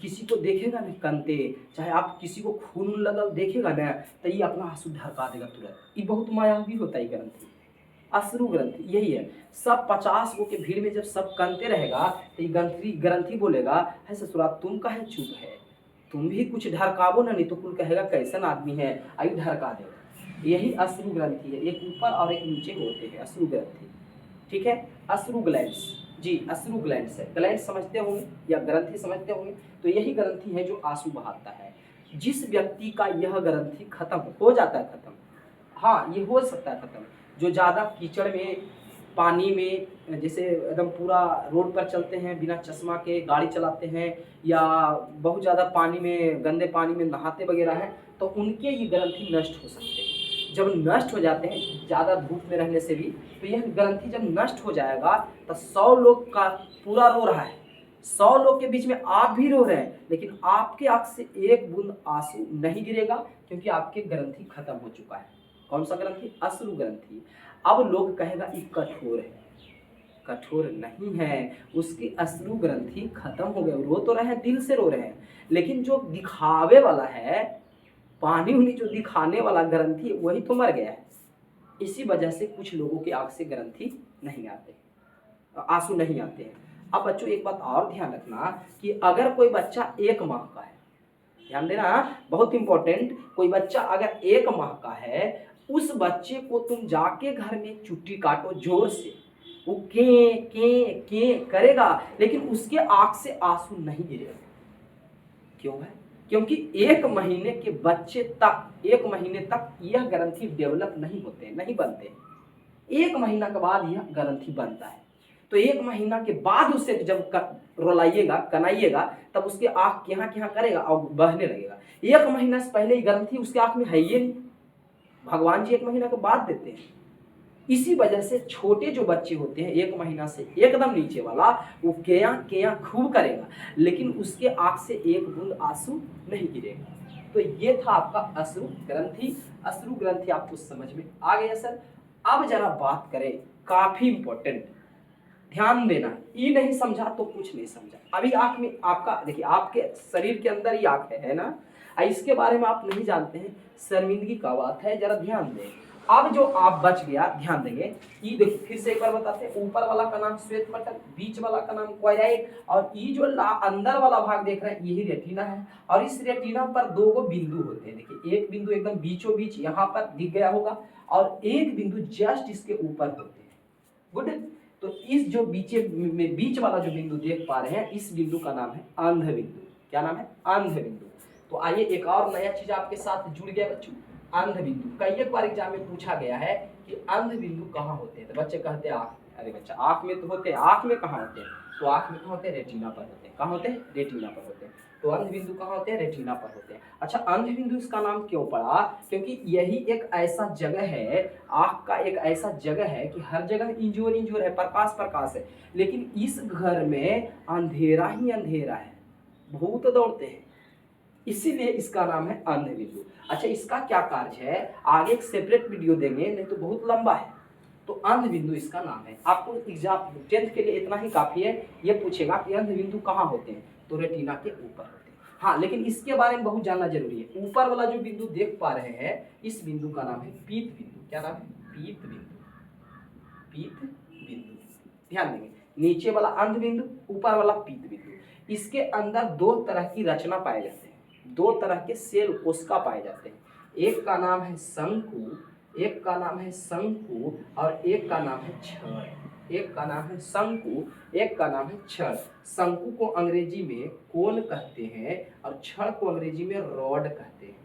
किसी को देखेगा ना कंते, चाहे आप किसी को खून लगल देखेगा ना तो ये अपना आंसू ढरका देगा तुरंत। ये बहुत मायावी होता है ग्रंथि, अश्रु ग्रंथि यही है। सब 50 गो के भीड़ में जब सब कंते रहेगा तो ये ग्रंथि बोलेगा, है ससुरा तुम काहे चुप है, तुम भी कुछ ढरकावो ना, नहीं तो कुल कहेगा कैसन आदमी है, आई ढरका देगा। यही अश्रु ग्रंथि है, एक ऊपर और एक नीचे होते हैं अश्रु ग्रंथि। ठीक है, अश्रु ग्लैंड्स, जी अश्रु ग्लैंड्स है, ग्लैंड समझते होंगे या ग्रंथि समझते होंगे। तो यही ग्रंथि है जो आंसू बहाता है। जिस व्यक्ति का यह ग्रंथि खत्म हो जाता है, खत्म, हाँ ये हो सकता है खत्म, जो ज़्यादा कीचड़ में, पानी में, जैसे एकदम पूरा रोड पर चलते हैं बिना चश्मा के, गाड़ी चलाते हैं, या बहुत ज़्यादा पानी में, गंदे पानी में नहाते वगैरह हैं, तो उनके ये ग्रंथि नष्ट हो सकते हैं। जब नष्ट हो जाते हैं ज़्यादा धूप में रहने से भी, तो यह ग्रंथि जब नष्ट हो जाएगा तो 100 लोग का पूरा रो रहा है, 100 लोग के बीच में आप भी रो रहे हैं, लेकिन आपके आंख से एक बूंद आंसू नहीं गिरेगा, क्योंकि आपके ग्रंथि खत्म हो चुका है। कौन सा ग्रंथि? अश्रु ग्रंथि। अब लोग कहेगा ये कठोर है, कठोर नहीं है, उसकी अश्रु ग्रंथि खत्म हो गए, रो तो रहे हैं, दिल से रो रहे हैं, लेकिन जो दिखावे वाला है, पानी उनी जो दिखाने वाला ग्रंथि, वही तो मर गया है। इसी वजह से कुछ लोगों के आंख से ग्रंथि नहीं आते, आंसू नहीं आते हैं। अब बच्चों एक बात और ध्यान रखना कि अगर कोई बच्चा 1 माह का है, ध्यान देना बहुत इंपॉर्टेंट, कोई बच्चा अगर 1 माह का है, उस बच्चे को तुम जाके घर में चुट्टी काटो जोर से, वो के करेगा, लेकिन उसके आंख से आंसू नहीं गिरेगा। क्यों है? क्योंकि 1 महीने के बच्चे तक, 1 महीने तक यह ग्रंथि डेवलप नहीं होते, नहीं बनते। 1 महीना के बाद यह ग्रंथि बनता है। तो 1 महीना के बाद उसे जब रुलाइएगा, कनाइएगा, तब उसके आँख क्या करेगा और बहने लगेगा। 1 महीना से पहले ही ग्रंथि उसके आँख में है ही नहीं, भगवान जी 1 महीना के बाद देते हैं। इसी वजह से छोटे जो बच्चे होते हैं 1 महीना से एकदम नीचे वाला, वो केया खूब करेगा, लेकिन उसके आँख से एक बूंद आंसू नहीं गिरेगा। तो ये था आपका अश्रु ग्रंथि। अश्रु ग्रंथि आपको समझ में आ गया सर? अब जरा बात करें, काफी इंपॉर्टेंट, ध्यान देना, ये नहीं समझा तो कुछ नहीं समझा। अभी आँख में आपका देखिए, आपके शरीर के अंदर ही आँख है ना, इसके बारे में आप नहीं जानते हैं, शर्मिंदगी का बात है, जरा ध्यान दें। अब जो आप बच गया, ध्यान देंगे, ये देखिए फिर से एक बार बताते हैं, ऊपर वाला का नाम श्वेत पटल, बीच वाला का नाम क्वाइराइट, और ये जो अंदर वाला भाग देख रहे हैं यही रेटिना है। और इस रेटिना पर 2 गो बिंदु होते हैं, देखिए एक बिंदु एकदम बीचों बीच यहाँ पर दिख गया होगा, और एक बिंदु जस्ट इसके ऊपर होते हैं। गुड। तो इस जो बीच वाला जो बिंदु देख पा रहे हैं, इस बिंदु का नाम है अंध बिंदु। क्या नाम है? अंध बिंदु। तो आइए एक और नया चीज आपके साथ जुड़ गया बच्चों, अंध बिंदु। कई बार एग्जाम में पूछा गया है कि अंध बिंदु कहाँ होते हैं, तो बच्चे कहते हैं आँख। अरे बच्चा आँख में तो होते हैं, आँख में कहाँ होते हैं? तो आँख में कहाँ होते हैं? रेटिना पर होते हैं। कहाँ होते हैं? रेटिना पर होते हैं। तो अंध बिंदु कहाँ होते हैं? रेटिना पर होते हैं। अच्छा, अंध बिंदु इसका नाम क्यों पड़ा? क्योंकि यही एक ऐसा जगह है, आँख का एक ऐसा जगह है कि हर जगह इंजोर है, प्रकाश है, लेकिन इस घर में अंधेरा ही अंधेरा है, भूत दौड़ते हैं, इसीलिए इसका नाम है अंध बिंदु। अच्छा, इसका क्या कार्य है आगे एक सेपरेट वीडियो देंगे, नहीं तो बहुत लंबा है। तो अंध बिंदु इसका नाम है। आपको एग्जाम 10th के लिए इतना ही काफी है, ये पूछेगा कि अंध बिंदु कहाँ होते हैं, तो रेटिना के ऊपर होते हैं। हाँ, लेकिन इसके बारे में बहुत जानना जरूरी है। ऊपर वाला जो बिंदु देख पा रहे हैं, इस बिंदु का नाम है पीत बिंदु। क्या नाम है? पीत बिंदु। पीत बिंदु, ध्यान देंगे, नीचे वाला अंध बिंदु, ऊपर वाला पीत बिंदु। इसके अंदर 2 तरह की रचना पाए जाते हैं, 2 तरह के सेल कोशिका पाए जाते हैं। एक का नाम है शंकु, एक का नाम है शंकु, और एक का नाम है छड़। एक का नाम है शंकु, एक का नाम है छड़। शंकु को अंग्रेजी में कोन कहते हैं और छड़ को अंग्रेजी में रॉड कहते हैं।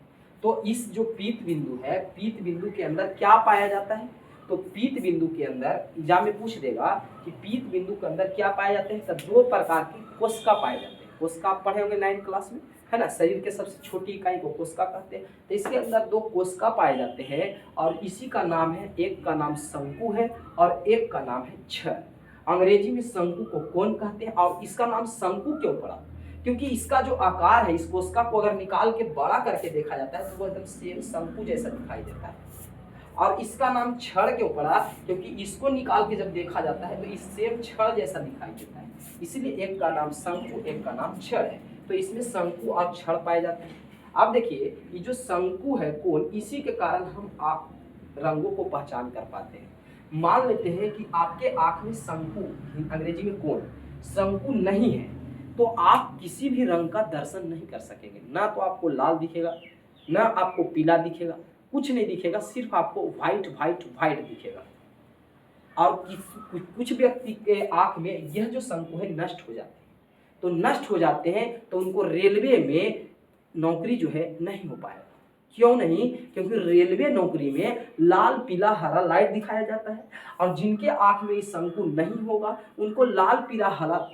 तो इस जो पीत बिंदु है, पीत बिंदु के अंदर क्या पाया जाता है? तो पीत बिंदु के अंदर एग्जाम में पूछ देगा कि पीत बिंदु के अंदर क्या पाए जाते हैं, तो 2 प्रकार की कोशिका पाए जाते हैं। कोशिका आप पढ़े होंगे 9th क्लास में, है ना। शरीर के सबसे छोटी इकाई को कोशिका कहते हैं। तो इसके अंदर 2 कोशिका पाए जाते हैं और इसी का नाम है, एक का नाम शंकु है और एक का नाम है छड़। अंग्रेजी में शंकु को कोन कहते हैं और इसका नाम शंकु क्यों पड़ा, क्योंकि इसका जो आकार है, इस कोशिका को अगर निकाल के बड़ा करके देखा जाता है तो वो एकदम सेम शंकु जैसा दिखाई देता है। और इसका नाम छड़ क्यों पड़ा, क्योंकि इसको निकाल के जब देखा जाता है तो इस सेम छड़ जैसा दिखाई देता है, इसलिए एक का नाम शंकु एक का नाम छड़ है। तो इसमें शंकु और छड़ पाए जाते हैं। अब देखिए ये जो शंकु है कोन, इसी के कारण हम आप रंगों को पहचान कर पाते हैं। मान लेते हैं कि आपके आंख में शंकु, अंग्रेजी में कोन, शंकु नहीं है तो आप किसी भी रंग का दर्शन नहीं कर सकेंगे। ना तो आपको लाल दिखेगा, ना आपको पीला दिखेगा, कुछ नहीं दिखेगा, सिर्फ आपको व्हाइट व्हाइट व्हाइट दिखेगा। और कुछ व्यक्ति के आंख में यह जो शंकु है नष्ट हो जाते हैं। तो नष्ट हो जाते हैं तो उनको रेलवे में नौकरी जो है नहीं हो पाएगा। क्यों नहीं, क्योंकि रेलवे नौकरी में लाल पीला हरा लाइट दिखाया जाता है और जिनके आंख में ये शंकु नहीं होगा उनको लाल पीला हरा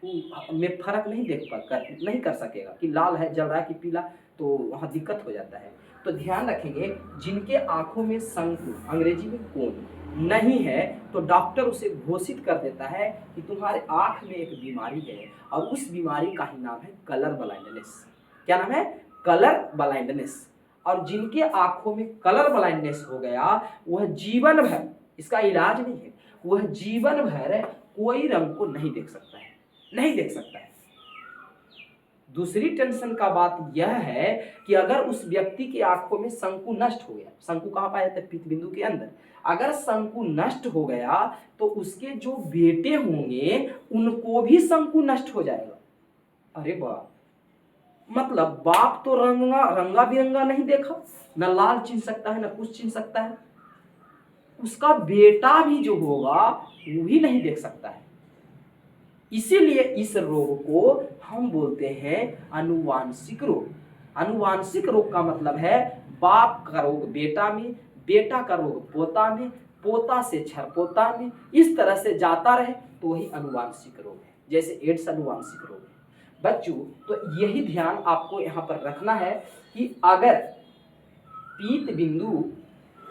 में फर्क नहीं कर सकेगा कि लाल है जल रहा है कि पीला, तो वहाँ दिक्कत हो जाता है। तो ध्यान रखेंगे, जिनके आंखों में शंकु, अंग्रेजी में कोन, नहीं है तो डॉक्टर उसे घोषित कर देता है कि तुम्हारे आंख में एक बीमारी है और उस बीमारी का ही नाम है कलर ब्लाइंडनेस। क्या नाम है? Colour blindness. और जिनके आंखों में कलर ब्लाइंडनेस हो गया वह जीवन भर, इसका इलाज नहीं है, वह जीवन भर कोई रंग को नहीं देख सकता है, नहीं देख सकता है। दूसरी टेंशन का बात यह है कि अगर उस व्यक्ति की आंखों में शंकु नष्ट हो गया, शंकु कहाँ पाया जाता है? पीत बिंदु के अंदर। अगर शंकु नष्ट हो गया तो उसके जो बेटे होंगे उनको भी शंकु नष्ट हो जाएगा। अरे वाह, मतलब बाप तो रंगा बिरंगा नहीं देखा, न लाल चिन्ह सकता है न कुछ चिन्ह सकता है, उसका बेटा भी जो होगा वो भी नहीं देख सकता है। इसीलिए इस रोग को हम बोलते हैं आनुवांशिक रोग। आनुवांशिक रोग का मतलब है बाप का रोग बेटा में, बेटा का रोग पोता में, पोता से छरपोता में, इस तरह से जाता रहे तो वही आनुवांशिक रोग है। जैसे एड्स आनुवांशिक रोग है। बच्चों तो यही ध्यान आपको यहाँ पर रखना है कि अगर पीत बिंदु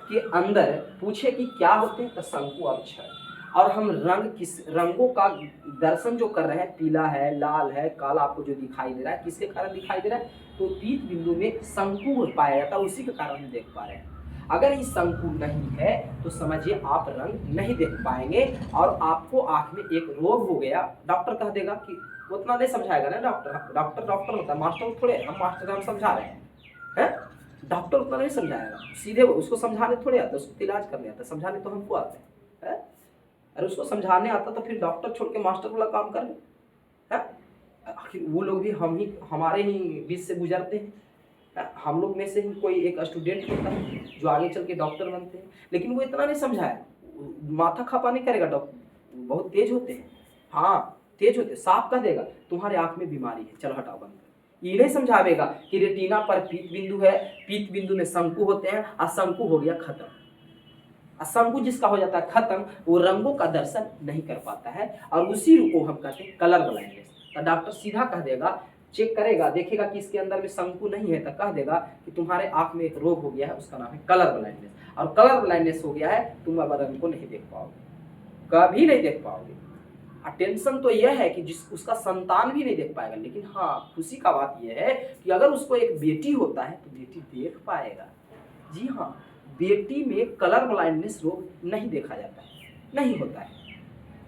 के अंदर पूछे कि क्या होते हैं तो शंकु और छड़। और हम रंगों का दर्शन जो कर रहे हैं, पीला है, लाल है, काला आपको जो दिखाई दे रहा है, किसके कारण दिखाई दे रहा है? तो पीत बिंदु में शंकु पाया जाता है, उसी के कारण हम देख पा रहे हैं। अगर ये शंकु नहीं है तो समझिए आप रंग नहीं देख पाएंगे और आपको आंख में एक रोग हो गया। डॉक्टर कह देगा कि उतना नहीं समझाएगा ना, डॉक्टर होता है, मास्टर थोड़े, हम मास्टर हम समझा रहे हैं, डॉक्टर उतना नहीं समझाएगा, सीधे उसको समझाने थोड़े आता है, उसको इलाज करने आता है, समझाने तो हमको आते हैं। अरे उसको समझाने आता तो फिर डॉक्टर छोड़ के मास्टर वाला काम कर ले। आखिर वो लोग भी हमारे ही बीच से गुजरते हैं। हम लोग में से ही कोई एक स्टूडेंट होता है जो आगे चल के डॉक्टर बनते हैं, लेकिन वो इतना नहीं समझाया, माथा खपा नहीं करेगा। डॉक्टर बहुत तेज होते हैं, हाँ तेज होते, साफ कह देगा तुम्हारे आंख में बीमारी है, चलो हटाओ बंद कर। ये नहीं समझावेगा कि रेटिना पर पीत बिंदु है, पीत बिंदु में शंकु होते हैं और शंकु हो गया खत्म। शंकु जिसका हो जाता है खत्म, वो रंगों का दर्शन नहीं कर पाता है और उसी को हम कहते हैं कलर ब्लाइंडनेस। तो डॉक्टर सीधा कह देगा, चेक करेगा, देखेगा कि इसके अंदर में शंकु नहीं है तो कह देगा कि तुम्हारे आंख में एक रोग हो गया है, उसका नाम है कलर ब्लाइंडनेस। और कलर ब्लाइंडनेस हो गया है, तुम अब रंग को नहीं देख पाओगे, कभी नहीं देख पाओगे। टेंशन तो यह है कि उसका संतान भी नहीं देख पाएगा। लेकिन हाँ, खुशी का बात यह है कि अगर उसको एक बेटी होता है तो बेटी देख पाएगा। जी हाँ, बेटी में कलर ब्लाइंडनेस रोग नहीं देखा जाता है, नहीं होता है।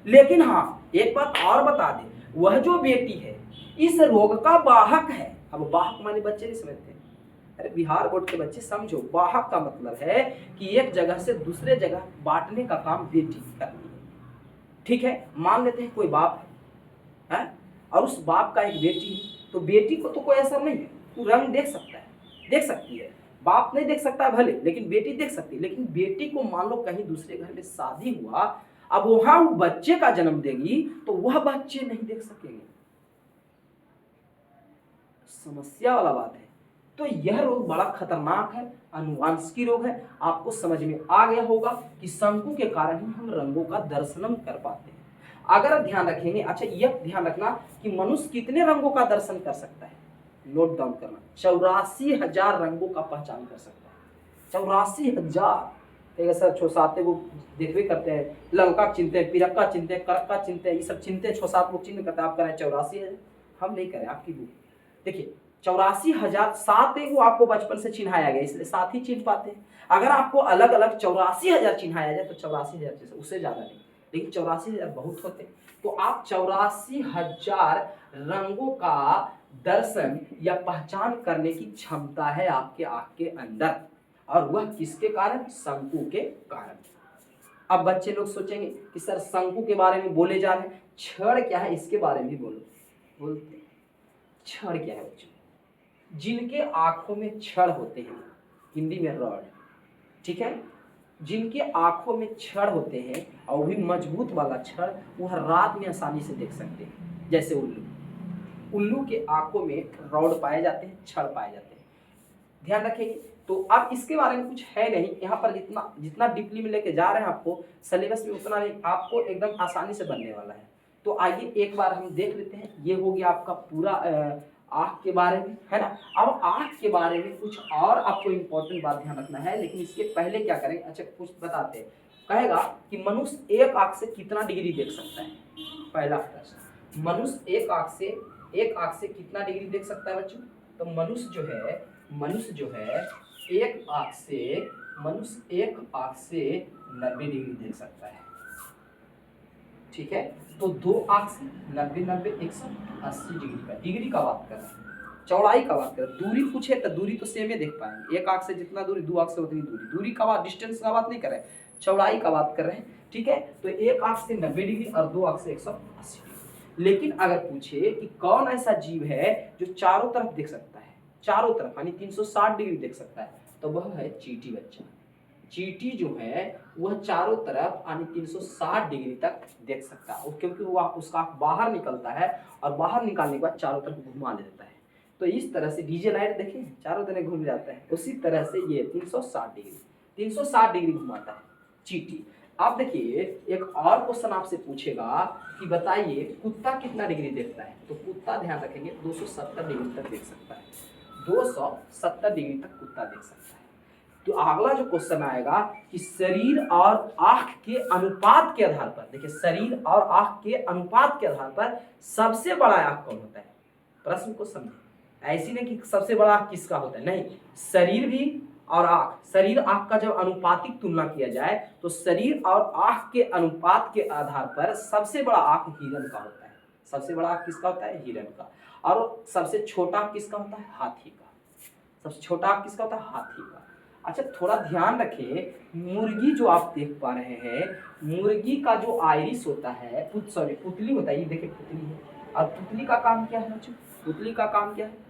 लेकिन हाँ, एक बात और बता दें, वह जो बेटी है इस रोग का वाहक है। अब वाहक माने बच्चे नहीं समझते, अरे बिहार बोर्ड के बच्चे समझो, वाहक का मतलब है कि एक जगह से दूसरे जगह बांटने का काम बेटी करती है। ठीक है, मान लेते हैं कोई बाप है और उस बाप का एक बेटी है, तो बेटी को तो कोई असर नहीं है, वो रंग देख सकता है, देख सकती है। बाप नहीं देख सकता है भले, लेकिन बेटी देख सकती है। लेकिन बेटी को मान लो कहीं दूसरे घर में शादी हुआ, अब वहां वो बच्चे का जन्म देगी तो वह बच्चे नहीं देख सकेंगे। समस्या वाला बात है। तो यह रोग बड़ा खतरनाक है, आनुवांशिक रोग है। आपको समझ में आ गया होगा कि शंकु के कारण ही हम रंगों का दर्शन कर पाते हैं। अगर ध्यान रखेंगे, अच्छा यह ध्यान रखना कि मनुष्य कितने रंगों का दर्शन कर सकता है। नोट डाउन करना, 84,000 रंगों का पहचान कर सकता है। 84,000। सर छो साते को देखते करते हैं, लंका चिनते हैं, पिरक्का चिनते हैं, करक्का चिनते हैं, ये सब चिनते हैं, 6-7 लोग चिन्ह करते हैं। आप करें 84,000, हम नहीं करें। आपकी बुक देखिए 84,000, 7 को आपको बचपन से चिन्हाया गया, इसलिए 7 ही चिन्ह पाते हैं। अगर आपको अलग अलग 84,000 चिन्हाया जाए तो 84,000 उससे ज्यादा नहीं, लेकिन 84,000 बहुत होते हैं। तो आप 84,000 रंगों का दर्शन या पहचान करने की क्षमता है आपके आँख के अंदर, और वह किसके कारण? शंकु के कारण। अब बच्चे लोग सोचेंगे कि सर शंकु के बारे में बोले जा रहे हैं, क्षण क्या है इसके बारे में भी बोलते हैं। क्षण क्या है बच्चों? जिनके आंखों में क्षण होते हैं, हिंदी में रॉड, ठीक है, जिनके आंखों में क्षण होते हैं और भी मजबूत वाला क्षण, वह रात में आसानी से देख सकते हैं। जैसे उल्लू के आंखों में रॉड पाए जाते हैं, क्षण पाए जाते हैं। ध्यान रखेंगे। तो अब इसके बारे में कुछ है नहीं यहाँ पर, जितना डीपली में लेके जा रहे हैं आपको सिलेबस में, उतना नहीं, आपको एकदम आसानी से बनने वाला है। तो आइए एक बार हम देख लेते हैं। ये हो गया आपका पूरा आँख के बारे में, है ना। अब आँख के बारे में कुछ और आपको इम्पोर्टेंट बात ध्यान रखना है, लेकिन इसके पहले क्या करेंगे, अच्छा कुछ बताते हैं। कहेगा कि मनुष्य एक आँख से कितना डिग्री देख सकता है? पहला प्रश्न, मनुष्य एक आँख से कितना डिग्री देख सकता है बच्चों? तो मनुष्य जो है एक आँख से 90 डिग्री देख सकता है, ठीक है। तो दो आँख से 90, 180 डिग्री का बात कर रहे हैं, चौड़ाई का बात कर रहे हैं। दूरी पूछे तो दूरी तो सेम ही देख पाएंगे, एक आँख से जितना दूरी, दो आँख से उतनी दूरी का बात, डिस्टेंस का बात नहीं कर रहे हैं, चौड़ाई का बात कर रहे हैं, ठीक है। तो एक आँख से 90 डिग्री और दो आँख से 180 डिग्री। लेकिन अगर पूछे कि कौन ऐसा जीव है जो चारों तरफ देख सकता है, चारों तरफ यानी 360 डिग्री देख सकता है, तो वह है चींटी बच्चा। चींटी जो है वह चारों तरफ यानी 360 डिग्री तक देख सकता है, क्योंकि वह उसका बाहर निकलता है और बाहर निकालने के बाद चारों तरफ घुमा देता है। तो इस तरह से डीजे लाइट देखें चारों तरफ घूम जाता है, उसी तरह से ये 360 डिग्री घुमाता है चींटी। आप देखिए एक और क्वेश्चन आपसे पूछेगा कि बताइए कुत्ता कितना डिग्री देखता है? तो कुत्ता ध्यान रखेंगे 270 डिग्री तक देख सकता है, 270 डिग्री तक कुत्ता देख सकता है। तो अगला जो क्वेश्चन आएगा कि शरीर और आंख के अनुपात के आधार पर, देखिए शरीर और आंख के अनुपात के आधार पर सबसे बड़ा आंख कौन होता है? प्रश्न को समझे, ऐसी नहीं कि सबसे बड़ा आंख किसका होता है, नहीं, शरीर भी और आंख, शरीर आंख का जब अनुपातिक तुलना किया जाए तो शरीर और आंख के अनुपात के आधार पर सबसे बड़ा आंख हिरन का होता है। सबसे बड़ा आंख किसका होता है? हिरन का। और सबसे छोटा आंख किसका होता है? हाथी का। सबसे छोटा आंख किसका होता है? हाथी का। अच्छा थोड़ा ध्यान रखें, मुर्गी जो आप देख पा रहे हैं, मुर्गी का जो आइरिस होता है, पुतली होता है, ये देखिए पुतली है, और पुतली का काम क्या है बच्चों? पुतली का काम क्या है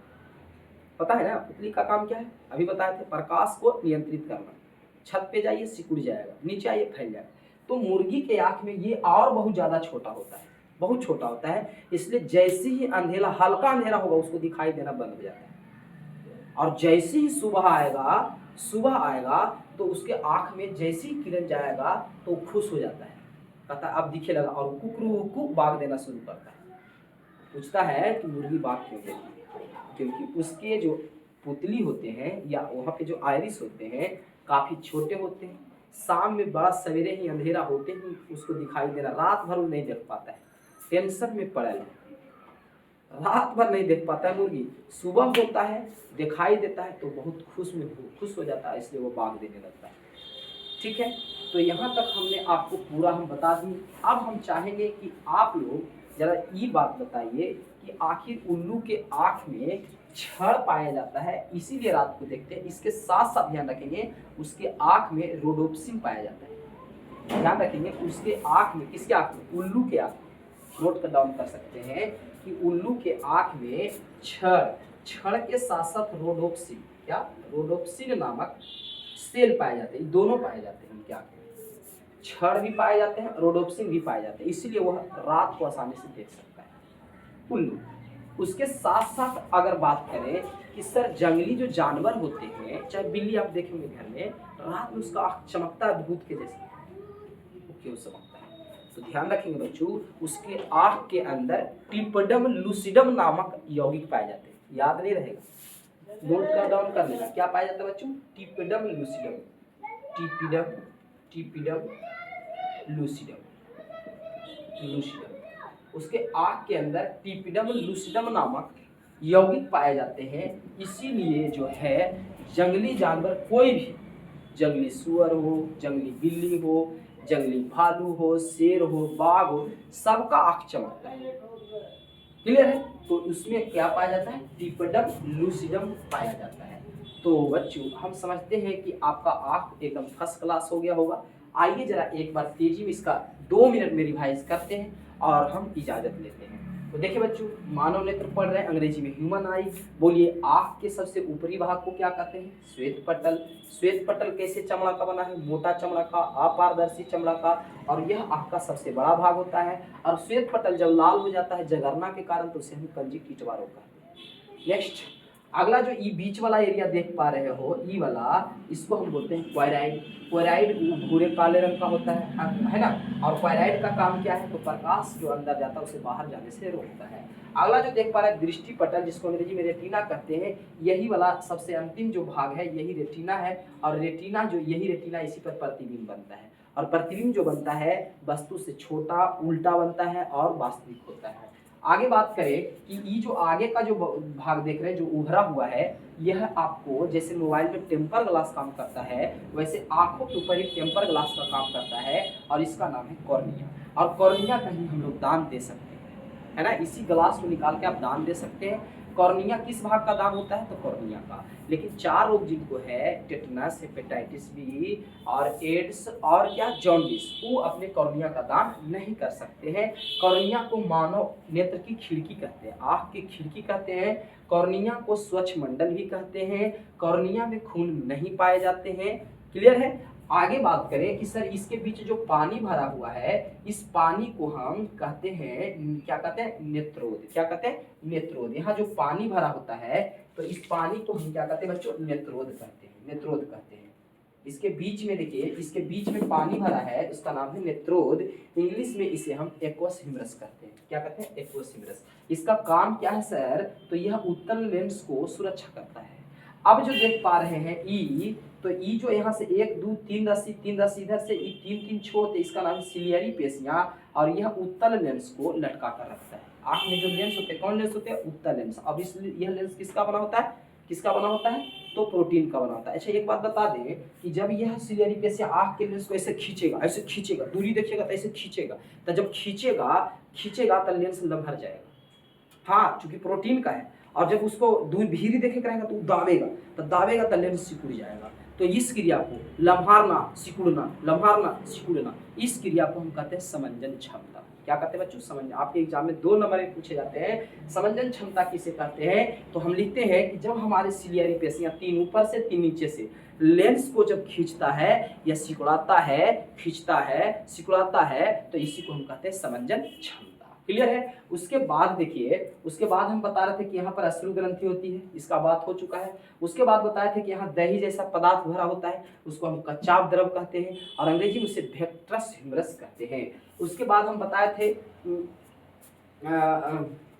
पता है ना? पुतली का काम क्या है? अभी बताए थे, प्रकाश को नियंत्रित करना। छत पे जाइए सिकुड़ जाएगा, नीचे आइए फैल जाएगा। तो मुर्गी के आंख में ये और बहुत ज्यादा छोटा होता है, बहुत छोटा होता है, इसलिए जैसे ही अंधेरा, हल्का अंधेरा होगा उसको दिखाई देना बंद हो जाता है, और जैसे ही सुबह आएगा तो उसके आंख में जैसे ही किरण जाएगा तो खुश हो जाता है, कहता है अब दिखे लगा, और कुकरू बाग देना शुरू करता है। पूछता है कि मुर्गी बाग क्यों देती है? क्योंकि उसके जो पुतली होते हैं या वहाँ पे जो आइरिस होते हैं काफी छोटे होते हैं, शाम में बड़ा सवेरे ही अंधेरा होते ही उसको दिखाई देना, रात भर वो नहीं देख पाता है, टेंशन में पड़ा है, रात भर नहीं देख पाता है मुर्गी। सुबह होता है दिखाई देता है तो बहुत खुश हो जाता है, इसलिए वो बाग देने लगता है, ठीक है। तो यहाँ तक हमने आपको पूरा हम बता दी। अब हम चाहेंगे कि आप लोग जरा ये बात बताइए कि आखिर उल्लू के आँख में क्षण पाया जाता है, इसीलिए रात को देखते हैं। इसके साथ साथ ध्यान रखेंगे उसके आँख में रोडोप्सिन पाया जाता है। ध्यान रखेंगे उसके आँख में, किसके आँख में? उल्लू के आँख में। नोट कर डाउन कर सकते हैं कि उल्लू के आँख में क्षण के साथ साथ रोडोप्सिन नामक सेल पाए जाते हैं, दोनों पाए जाते हैं उनके आँख में, क्षण भी पाए जाते हैं, रोडोप्सिन भी पाए जाते हैं, इसीलिए वह रात को आसानी से देख सकता है उल्लू। उसके साथ साथ अगर बात करें कि सर जंगली जो जानवर होते हैं, चाहे बिल्ली आप देखेंगे घर में, रात में उसका आँख चमकता है भूत के जैसे, वो क्यों चमकता है? तो ध्यान रखेंगे बच्चों, उसके आँख के अंदर ट्रिपडम लूसिडम नामक यौगिक पाए जाते हैं। याद नहीं रहेगा, नोट कर डाउन कर लेना। क्या पाया जाता है बच्चों? टीपिडम लूसिडम, टीपिडम, टीपिडम लूसिडम, लूसिडम। उसके आँख के अंदर टीपिडम लूसिडम नामक यौगिक पाए जाते हैं। इसीलिए जो है जंगली जानवर कोई भी, जंगली सुअर हो, जंगली बिल्ली हो, जंगली भालू हो, शेर हो, बाघ हो, सबका आँख चमकता है। क्लियर है? तो उसमें क्या पाया जाता है? टीपिडम लूसिडम पाया जाता है। तो बच्चों हम समझते हैं कि आपका आँख एकदम फर्स्ट क्लास हो गया होगा। आइए जरा एक बार तेजी में इसका 2 मिनट में रिवाइज करते हैं और हम इजाज़त लेते हैं। तो देखिए बच्चों, मानव नेत्र पढ़ रहे हैं, अंग्रेजी में ह्यूमन आई। बोलिए आँख के सबसे ऊपरी भाग को क्या कहते हैं? श्वेत पटल। श्वेत पटल कैसे चमड़ा का बना है? मोटा चमड़ा का, अपारदर्शी चमड़ा का, और यह आँख का सबसे बड़ा भाग होता है। और श्वेत पटल जब लाल हो जाता है जगरना के कारण तो उसे हम कंजक्टिवा रोग कहते हैं। नेक्स्ट, अगला जो ई बीच वाला एरिया देख पा रहे हो, ई वाला, इसको हम बोलते हैं क्वाराइड। क्वाराइड भूरे काले रंग का होता है ना। और क्वाराइड का काम क्या है? तो प्रकाश जो अंदर जाता है उसे बाहर जाने से रोकता है। अगला जो देख पा रहे हैं दृष्टि पटल, जिसको अंग्रेजी में रेटिना कहते हैं, यही वाला सबसे अंतिम जो भाग है यही रेटिना है। और रेटिना जो, यही रेटिना, इसी पर प्रतिबिंब बनता है। और प्रतिबिंब जो बनता है वस्तु से छोटा, उल्टा बनता है और वास्तविक होता है। आगे बात करें कि ये जो आगे का जो भाग देख रहे हैं जो उभरा हुआ है, यह आपको जैसे मोबाइल में टेम्पर ग्लास काम करता है वैसे आंखों के ऊपर एक टेम्पर ग्लास का काम करता है और इसका नाम है कॉर्निया। और कॉर्निया का ही हम लोग दान दे सकते हैं, है ना। इसी ग्लास को निकाल के आप दान दे सकते हैं। कॉर्निया किस भाग का दान होता है? तो कॉर्निया का। लेकिन 4 रोग जिनको है, टेटनस, हेपेटाइटिस बी और एड्स और क्या, जॉन्डिस, वो अपने कॉर्निया का दान नहीं कर सकते हैं। कॉर्निया को मानव नेत्र की खिड़की कहते हैं, आँख की खिड़की कहते हैं। कॉर्निया को स्वच्छ मंडल भी कहते हैं। कॉर्निया में खून नहीं पाए जाते हैं। क्लियर है? आगे बात करें कि सर इसके बीच जो पानी भरा हुआ है, इस पानी को हम कहते हैं, क्या कहते हैं? नेत्रोद। क्या कहते हैं? नेत्रोद। यहाँ जो पानी भरा होता है तो इस पानी को हम क्या कहते हैं बच्चों? नेत्रोद कहते हैं, नेत्रोद कहते हैं। इसके बीच में देखिए, इसके बीच में पानी भरा है, इसका नाम है नेत्रोद। इंग्लिश में इसे हम एक्वस ह्यूमरस कहते हैं। क्या कहते हैं? Aqueous humour. इसका काम क्या है सर? तो यह उत्तल लेंस को सुरक्षा करता है। अब जो देख पा रहे हैं ई, तो ई जो यहाँ से 1 2 3 रस्सी, 3 रस्सी इधर से, ई 3 छोर, इसका नाम है सिलियरी पेशियां। और यह उत्तल लेंस को लटका कर रखता है। आँख में जो लेंस होते हैं, कौन लेंस होते हैं? उत्तल लेंस। अब इस यह लेंस किसका बना होता है? किसका बना होता है? तो प्रोटीन का बना होता है। अच्छा एक बात बता दें कि जब यह सिलियरी पेशियां आँख के लेंस को ऐसे खींचेगा, ऐसे खींचेगा, दूरी देखिएगा तो ऐसे खींचेगा, तो जब खींचेगा तो लेंस लम्हर जाएगा। हाँ, चूंकि प्रोटीन का है। और जब उसको दूर भीरी देखे करेगा तो दाबेगा तो लेंस सिकुड़ जाएगा। तो इस क्रिया को लम्हारना सिकुड़ना, इस क्रिया को हम कहते हैं समंजन क्षमता। क्या कहते हैं बच्चों? समंजन। आपके एग्जाम में 2 नंबर में पूछे जाते हैं। समंजन क्षमता किसे कहते हैं? तो हम लिखते हैं कि जब हमारे सिलियरी पेशियां 3 ऊपर से 3 नीचे से लेंस को जब खींचता है या सिकुड़ाता है, खींचता है, सिकुड़ाता है, तो इसी को हम कहते हैं समंजन क्षमता। क्लियर है? उसके बाद देखिए, उसके बाद हम बता रहे थे कि यहाँ पर अश्रु ग्रंथि होती है, इसका बात हो चुका है। उसके बाद बताए थे कि यहाँ दही जैसा पदार्थ भरा होता है, उसको हम कच्चाप द्रव कहते हैं और अंग्रेजी में उसे वेक्ट्रस ह्यूमरस कहते हैं। उसके बाद हम बताए थे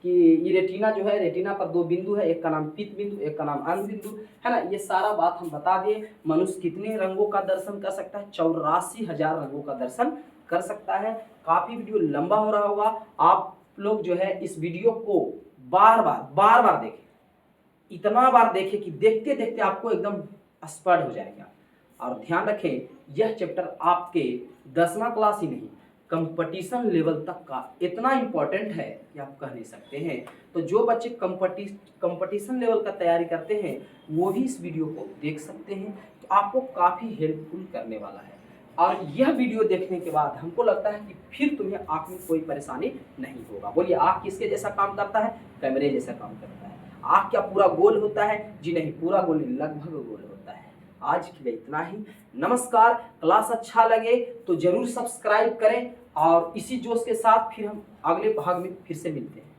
कि ये रेटिना जो है, रेटिना पर 2 बिंदु है, एक का नाम पित्त बिंदु, एक का नाम अंग बिंदु, है ना। ये सारा बात हम बता दिए। मनुष्य कितने रंगों का दर्शन कर सकता है? 84,000 रंगों का दर्शन कर सकता है। काफी वीडियो लंबा हो रहा होगा, आप लोग जो है इस वीडियो को बार बार देखें, इतना बार देखें कि देखते देखते आपको एकदम स्पष्ट हो जाएगा। और ध्यान रखें, यह चैप्टर आपके 10वां क्लास ही नहीं, कंपटीशन लेवल तक का इतना इम्पोर्टेंट है कि आप कह नहीं सकते हैं। तो जो बच्चे कंपटीशन लेवल का तैयारी करते हैं वो भी इस वीडियो को देख सकते हैं, तो आपको काफ़ी हेल्पफुल करने वाला है। और यह वीडियो देखने के बाद हमको लगता है कि फिर तुम्हें आँख में कोई परेशानी नहीं होगा। बोलिए, आँख किसके जैसा काम करता है? कैमरे जैसा काम करता है। आँख क्या पूरा गोल होता है? जी नहीं, पूरा गोल नहीं, लगभग गोल होता है। आज के लिए इतना ही। नमस्कार। क्लास अच्छा लगे तो जरूर सब्सक्राइब करें और इसी जोश के साथ फिर हम अगले भाग में फिर से मिलते हैं।